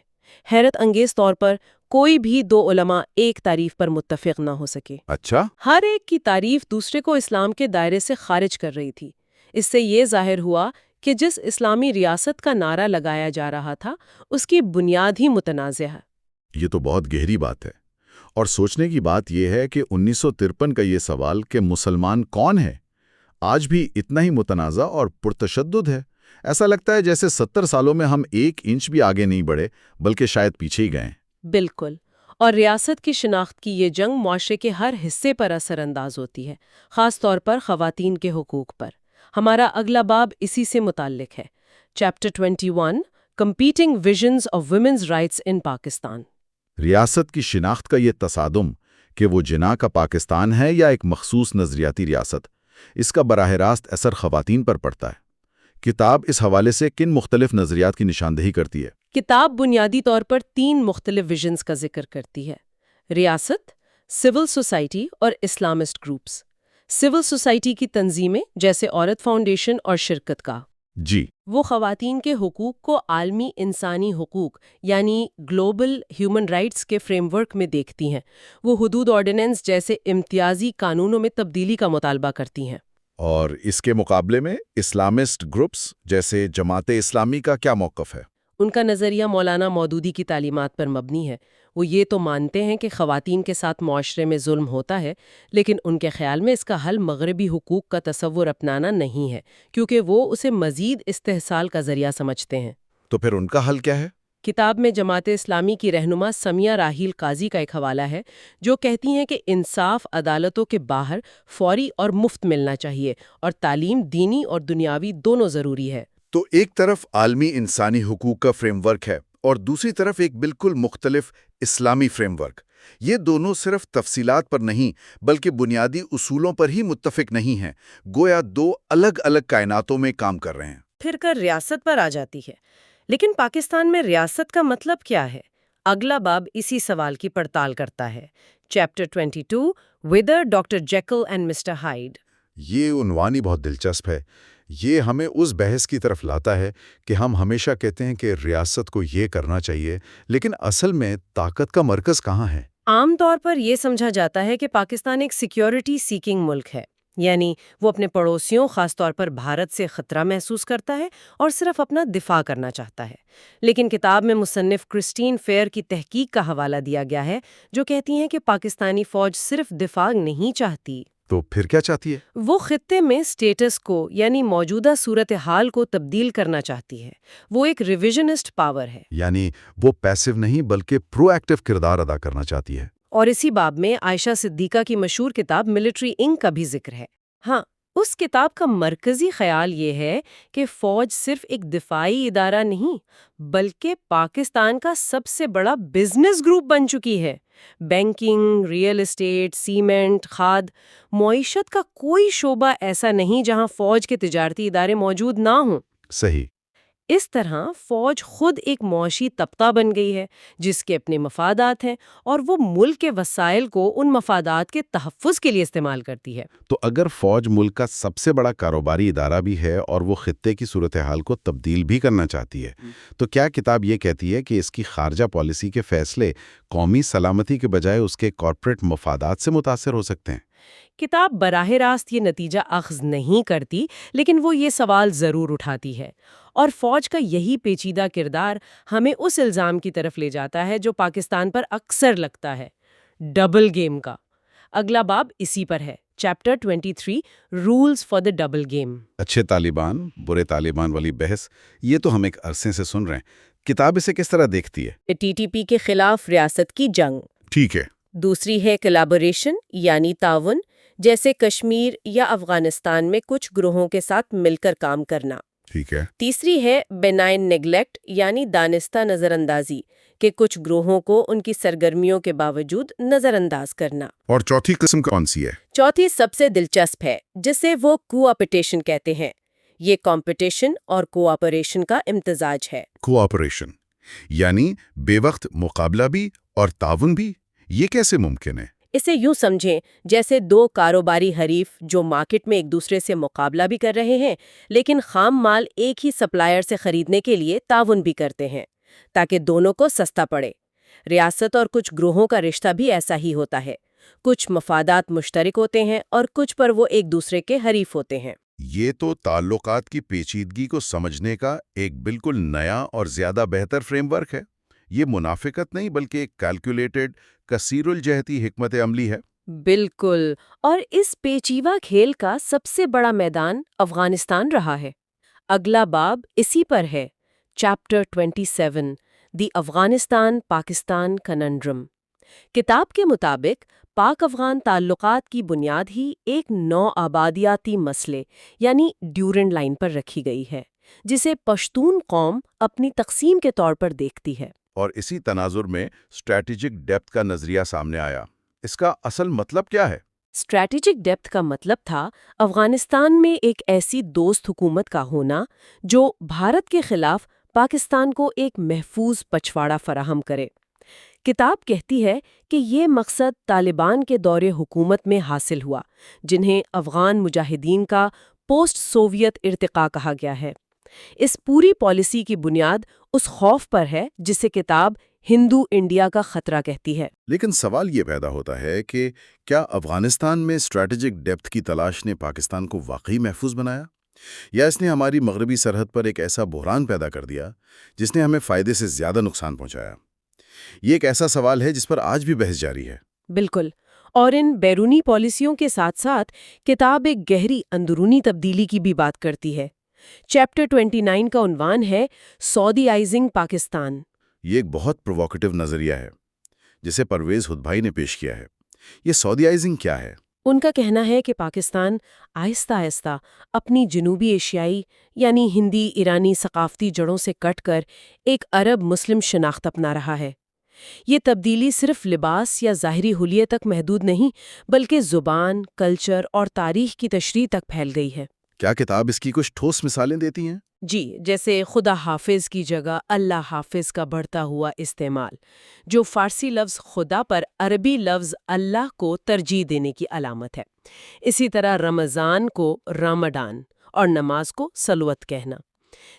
حیرت انگیز طور پر کوئی بھی دو علماء ایک تعریف پر متفق نہ ہو سکے۔ اچھا؟ ہر ایک کی تعریف دوسرے کو اسلام کے دائرے سے خارج کر رہی تھی۔ اس سے یہ ظاہر ہوا کہ جس اسلامی ریاست کا نعرہ لگایا جا رہا تھا اس کی بنیاد ہی متنازع ہے۔ یہ تو بہت گہری بات ہے، اور سوچنے کی بات یہ ہے کہ 1953 کا یہ سوال کہ مسلمان کون ہے آج بھی اتنا ہی متنازع اور پرتشدد ہے۔ ایسا لگتا ہے جیسے 70 سالوں میں ہم 1 انچ بھی آگے نہیں بڑھے بلکہ شاید پیچھے ہی گئے۔ بالکل، اور ریاست کی شناخت کی یہ جنگ معاشرے کے ہر حصے پر اثر انداز ہوتی ہے، خاص طور پر خواتین کے حقوق پر۔ ہمارا اگلا باب اسی سے متعلق ہے، chapter 21، competing visions of women's rights in Pakistan. ریاست کی شناخت کا یہ تصادم کہ وہ جناح کا پاکستان ہے یا ایک مخصوص نظریاتی ریاست، اس کا براہ راست اثر خواتین پر پڑتا ہے۔ کتاب اس حوالے سے کن مختلف نظریات کی نشاندہی کرتی ہے؟ کتاب بنیادی طور پر 3 مختلف ویژنز کا ذکر کرتی ہے: ریاست، سول سوسائٹی اور اسلامسٹ گروپس۔ سول سوسائٹی کی تنظیمیں جیسے عورت فاؤنڈیشن اور شرکت کا، جی، وہ خواتین کے حقوق کو عالمی انسانی حقوق یعنی گلوبل ہیومن رائٹس کے فریم ورک میں دیکھتی ہیں۔ وہ حدود آرڈیننس جیسے امتیازی قانونوں میں تبدیلی کا مطالبہ کرتی ہیں۔ اور اس کے مقابلے میں اسلامسٹ گروپس جیسے جماعت اسلامی کا کیا موقف ہے؟ ان کا نظریہ مولانا مودودی کی تعلیمات پر مبنی ہے۔ وہ یہ تو مانتے ہیں کہ خواتین کے ساتھ معاشرے میں ظلم ہوتا ہے، لیکن ان کے خیال میں اس کا حل مغربی حقوق کا تصور اپنانا نہیں ہے، کیونکہ وہ اسے مزید استحصال کا ذریعہ سمجھتے ہیں۔ تو پھر ان کا حل کیا ہے؟ کتاب میں جماعت اسلامی کی رہنما سمیہ راحیل قاضی کا ایک حوالہ ہے، جو کہتی ہیں کہ انصاف عدالتوں کے باہر فوری اور مفت ملنا چاہیے، اور تعلیم دینی اور دنیاوی دونوں ضروری ہے۔ تو ایک طرف عالمی انسانی حقوق کا فریم ورک ہے اور دوسری طرف ایک بالکل مختلف اسلامی فریم ورک۔ یہ دونوں صرف تفصیلات پر نہیں بلکہ بنیادی اصولوں پر ہی متفق نہیں ہیں، گویا 2 الگ الگ کائناتوں میں کام کر رہے ہیں۔ پھر کر ریاست پر آ جاتی ہے، لیکن پاکستان میں ریاست کا مطلب کیا ہے؟ اگلا باب اسی سوال کی پڑتال کرتا ہے، chapter 22، whither doctor Jekyll and mister Hyde. یہ عنوان ہی بہت دلچسپ ہے۔ یہ ہمیں اس بحث کی طرف لاتا ہے کہ ہم ہمیشہ کہتے ہیں کہ ریاست کو یہ کرنا چاہیے، لیکن اصل میں طاقت کا مرکز کہاں ہے؟ عام طور پر یہ سمجھا جاتا ہے کہ پاکستان ایک سیکیورٹی سیکنگ ملک ہے، یعنی وہ اپنے پڑوسیوں خاص طور پر بھارت سے خطرہ محسوس کرتا ہے اور صرف اپنا دفاع کرنا چاہتا ہے۔ لیکن کتاب میں مصنف کرسٹین فیئر کی تحقیق کا حوالہ دیا گیا ہے، جو کہتی ہیں کہ پاکستانی فوج صرف دفاع نہیں چاہتی، تو پھر کیا چاہتی ہے؟ وہ خطے میں سٹیٹس کو یعنی موجودہ صورتحال کو تبدیل کرنا چاہتی ہے۔ وہ ایک ریویژنسٹ پاور ہے، یعنی وہ پیسو نہیں بلکہ پرو ایکٹیو کردار ادا کرنا چاہتی ہے۔ اور اسی باب میں عائشہ صدیقہ کی مشہور کتاب ملٹری انک کا بھی ذکر ہے۔ ہاں، اس کتاب کا مرکزی خیال یہ ہے کہ فوج صرف ایک دفاعی ادارہ نہیں بلکہ پاکستان کا سب سے بڑا بزنس گروپ بن چکی ہے۔ بینکنگ، ریئل اسٹیٹ، سیمنٹ، کھاد، معیشت کا کوئی شعبہ ایسا نہیں جہاں فوج کے تجارتی ادارے موجود نہ ہوں۔ صحیح۔ اس طرح فوج خود ایک معاشی طبقہ بن گئی ہے جس کے اپنے مفادات ہیں اور وہ ملک کے وسائل کو ان مفادات کے تحفظ کے لیے استعمال کرتی ہے۔ تو اگر فوج ملک کا سب سے بڑا کاروباری ادارہ بھی ہے اور وہ خطے کی صورتحال کو تبدیل بھی کرنا چاہتی ہے، تو کیا کتاب یہ کہتی ہے کہ اس کی خارجہ پالیسی کے فیصلے قومی سلامتی کے بجائے اس کے کارپوریٹ مفادات سے متاثر ہو سکتے ہیں؟ کتاب براہ راست یہ نتیجہ اخذ نہیں کرتی، لیکن وہ یہ سوال ضرور اٹھاتی ہے، اور فوج کا یہی پیچیدہ کردار ہمیں اس الزام کی طرف لے جاتا ہے جو پاکستان پر اکثر لگتا ہے، ڈبل گیم کا۔ اگلا باب اسی پر ہے، chapter 23 rules for the double game. اچھے طالبان، برے طالبان والی بحث یہ تو ہم ایک عرصے سے سن رہے ہیں۔ کتاب اسے کس طرح دیکھتی ہے؟ ٹی ٹی پی کے خلاف ریاست کی جنگ۔ ٹھیک ہے۔ دوسری ہے کولابوریشن یعنی تعاون، جیسے کشمیر یا افغانستان میں کچھ گروہوں کے ساتھ مل کر کام کرنا۔ ٹھیک ہے۔ تیسری ہے بینائن نیگلیکٹ یعنی دانستہ نظر اندازی، کہ کچھ گروہوں کو ان کی سرگرمیوں کے باوجود نظر انداز کرنا۔ اور چوتھی قسم کون سی ہے؟ چوتھی سب سے دلچسپ ہے، جسے وہ کوآپریشن کہتے ہیں۔ یہ کمپٹیشن اور کوآپریشن کا امتزاج ہے۔ کوآپریشن یعنی بے وقت مقابلہ بھی اور تعاون بھی، یہ کیسے ممکن ہے؟ اسے یوں سمجھیں جیسے دو کاروباری حریف جو مارکیٹ میں ایک دوسرے سے مقابلہ بھی کر رہے ہیں، لیکن خام مال ایک ہی سپلائر سے خریدنے کے لیے تعاون بھی کرتے ہیں تاکہ دونوں کو سستا پڑے۔ ریاست اور کچھ گروہوں کا رشتہ بھی ایسا ہی ہوتا ہے، کچھ مفادات مشترک ہوتے ہیں اور کچھ پر وہ ایک دوسرے کے حریف ہوتے ہیں۔ یہ تو تعلقات کی پیچیدگی کو سمجھنے کا ایک بالکل نیا اور زیادہ بہتر فریم ورک ہے۔ یہ منافقت نہیں بلکہ ایک کیلکولیٹڈ، کثیر الجہتی حکمت عملی ہے۔ بالکل، اور اس پیچیدہ کھیل کا سب سے بڑا میدان افغانستان رہا ہے۔ اگلا باب اسی پر ہے، چیپٹر 27 دی افغانستان پاکستان کننڈرم۔ کتاب کے مطابق پاک افغان تعلقات کی بنیاد ہی ایک نو آبادیاتی مسئلے یعنی ڈیورنڈ لائن پر رکھی گئی ہے، جسے پشتون قوم اپنی تقسیم کے طور پر دیکھتی ہے۔ اور اسی تناظر میں اسٹریٹجک ڈیپتھ کا نظریہ سامنے آیا۔ اس کا اصل مطلب کیا ہے؟ اسٹریٹجک ڈیپتھ کا مطلب تھا افغانستان میں ایک ایسی دوست حکومت کا ہونا جو بھارت کے خلاف پاکستان کو ایک محفوظ پچھواڑا فراہم کرے۔ کتاب کہتی ہے کہ یہ مقصد طالبان کے دور حکومت میں حاصل ہوا، جنہیں افغان مجاہدین کا پوسٹ سوویت ارتقاء کہا گیا ہے۔ اس پوری پالیسی کی بنیاد اس خوف پر ہے جسے کتاب ہندو انڈیا کا خطرہ کہتی ہے۔ لیکن سوال یہ پیدا ہوتا ہے کہ کیا افغانستان میں اسٹریٹجک ڈیپتھ کی تلاش نے پاکستان کو واقعی محفوظ بنایا، یا اس نے ہماری مغربی سرحد پر ایک ایسا بحران پیدا کر دیا جس نے ہمیں فائدے سے زیادہ نقصان پہنچایا؟ یہ ایک ایسا سوال ہے جس پر آج بھی بحث جاری ہے۔ بالکل، اور ان بیرونی پالیسیوں کے ساتھ ساتھ کتاب ایک گہری اندرونی تبدیلی کی بھی بات کرتی ہے۔ چیپٹر 29 کا عنوان ہے سعودیائزنگ پاکستان۔ یہ ایک بہت پرووکیٹو نظریہ ہے جسے پرویز ہدبھائی نے پیش کیا ہے۔ یہ سعودیائزنگ کیا ہے؟ ان کا کہنا ہے کہ پاکستان آہستہ آہستہ اپنی جنوبی ایشیائی یعنی ہندی ایرانی ثقافتی جڑوں سے کٹ کر ایک عرب مسلم شناخت اپنا رہا ہے۔ یہ تبدیلی صرف لباس یا ظاہری حلیے تک محدود نہیں، بلکہ زبان، کلچر اور تاریخ کی تشریح تک پھیل گئی ہے۔ کیا کتاب اس کی کچھ ٹھوس مثالیں دیتی ہیں؟ جی، جیسے خدا حافظ کی جگہ اللہ حافظ کا بڑھتا ہوا استعمال، جو فارسی لفظ خدا پر عربی لفظ اللہ کو ترجیح دینے کی علامت ہے۔ اسی طرح رمضان کو رمضان اور نماز کو صلوات کہنا۔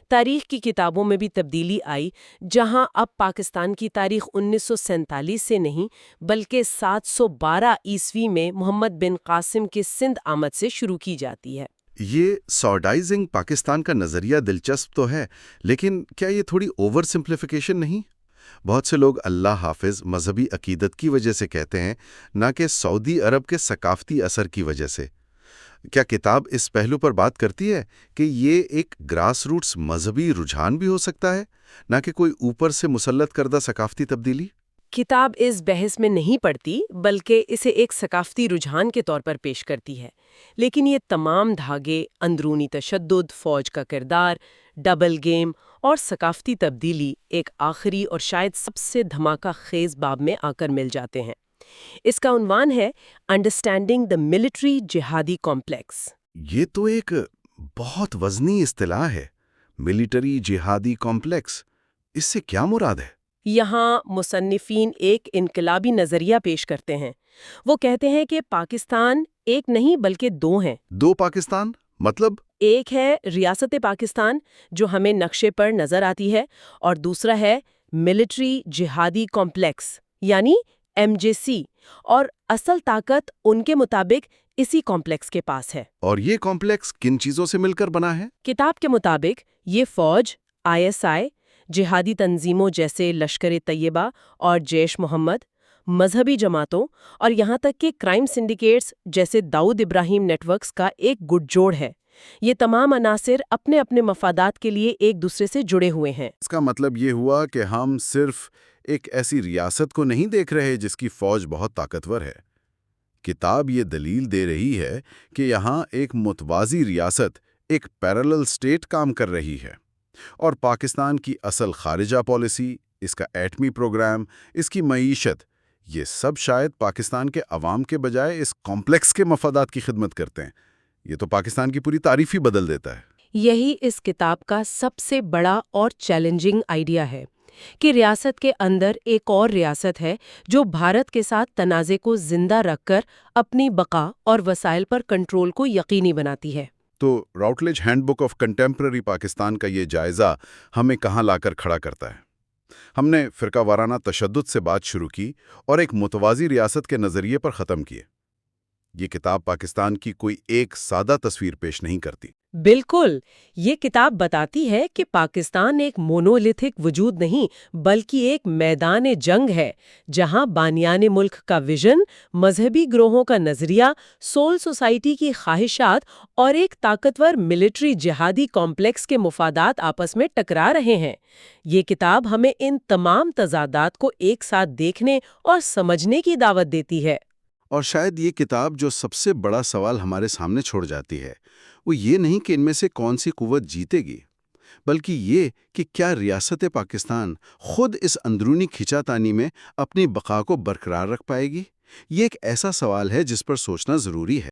تاریخ کی کتابوں میں بھی تبدیلی آئی، جہاں اب پاکستان کی تاریخ 1947 سے نہیں بلکہ 712 عیسوی میں محمد بن قاسم کے سندھ آمد سے شروع کی جاتی ہے۔ یہ سعودائزنگ پاکستان کا نظریہ دلچسپ تو ہے، لیکن کیا یہ تھوڑی اوور سمپلیفیکیشن نہیں؟ بہت سے لوگ اللہ حافظ مذہبی عقیدت کی وجہ سے کہتے ہیں، نہ کہ سعودی عرب کے ثقافتی اثر کی وجہ سے۔ کیا کتاب اس پہلو پر بات کرتی ہے کہ یہ ایک گراس روٹس مذہبی رجحان بھی ہو سکتا ہے، نہ کہ کوئی اوپر سے مسلط کردہ ثقافتی تبدیلی؟ کتاب اس بحث میں نہیں پڑتی، بلکہ اسے ایک ثقافتی رجحان کے طور پر پیش کرتی ہے، لیکن یہ تمام دھاگے اندرونی تشدد، فوج کا کردار، ڈبل گیم اور ثقافتی تبدیلی ایک آخری اور شاید سب سے دھماکہ خیز باب میں آ کر مل جاتے ہیں۔ اس کا عنوان ہے understanding the military jihadi complex. یہ تو ایک بہت وزنی اصطلاح ہے۔ ملٹری جہادی کمپلیکس، اس سے کیا مراد ہے؟ یہاں مصنفین ایک انقلابی نظریہ پیش کرتے ہیں۔ وہ کہتے ہیں کہ پاکستان ایک نہیں بلکہ دو ہیں۔ دو پاکستان مطلب؟ ایک ہے ریاست پاکستان جو ہمیں نقشے پر نظر آتی ہے، اور دوسرا ہے ملٹری جہادی کمپلیکس یعنی MJC، اور اصل طاقت ان کے مطابق اسی کمپلیکس کے پاس ہے۔ اور یہ کمپلیکس کن چیزوں سے مل کر بنا ہے؟ کتاب کے مطابق یہ فوج، ISI، جہادی تنظیموں جیسے لشکر طیبہ اور جیش محمد، مذہبی جماعتوں اور یہاں تک کہ کرائم سنڈیکیٹس جیسے داؤد ابراہیم نیٹ ورکس کا ایک گٹ جوڑ ہے۔ یہ تمام عناصر اپنے اپنے مفادات کے لیے ایک دوسرے سے جڑے ہوئے ہیں۔ اس کا مطلب یہ ہوا کہ ہم صرف ایک ایسی ریاست کو نہیں دیکھ رہے جس کی فوج بہت طاقتور ہے۔ کتاب یہ دلیل دے رہی ہے کہ یہاں ایک متوازی ریاست، ایک پیرالل اسٹیٹ کام کر رہی ہے، اور پاکستان کی اصل خارجہ پالیسی، اس کا ایٹمی پروگرام، اس کی معیشت، یہ سب شاید پاکستان کے عوام کے بجائے اس کمپلیکس کے مفادات کی خدمت کرتے ہیں۔ یہ تو پاکستان کی پوری تعریف ہی بدل دیتا ہے۔ یہی اس کتاب کا سب سے بڑا اور چیلنجنگ آئیڈیا ہے کہ ریاست کے اندر ایک اور ریاست ہے جو بھارت کے ساتھ تنازع کو زندہ رکھ کر اپنی بقا اور وسائل پر کنٹرول کو یقینی بناتی ہے۔ تو Routledge handbook of contemporary Pakistan کا یہ جائزہ ہمیں کہاں لا کر کھڑا کرتا ہے؟ ہم نے فرقہ وارانہ تشدد سے بات شروع کی اور ایک متوازی ریاست کے نظریے پر ختم کیے۔ یہ کتاب پاکستان کی کوئی ایک سادہ تصویر پیش نہیں کرتی۔ بالکل، یہ کتاب بتاتی ہے کہ پاکستان ایک مونولیتھک وجود نہیں بلکہ ایک میدان جنگ ہے، جہاں بانیان ملک کا ویژن، مذہبی گروہوں کا نظریہ، سول سوسائٹی کی خواہشات اور ایک طاقتور ملٹری جہادی کمپلیکس کے مفادات آپس میں ٹکرا رہے ہیں۔ یہ کتاب ہمیں ان تمام تضادات کو ایک ساتھ دیکھنے اور سمجھنے کی دعوت دیتی ہے۔ اور شاید یہ کتاب جو سب سے بڑا سوال ہمارے سامنے چھوڑ جاتی ہے وہ یہ نہیں کہ ان میں سے کون سی قوت جیتے گی، بلکہ یہ کہ کیا ریاست پاکستان خود اس اندرونی کھینچاتانی میں اپنی بقا کو برقرار رکھ پائے گی۔ یہ ایک ایسا سوال ہے جس پر سوچنا ضروری ہے۔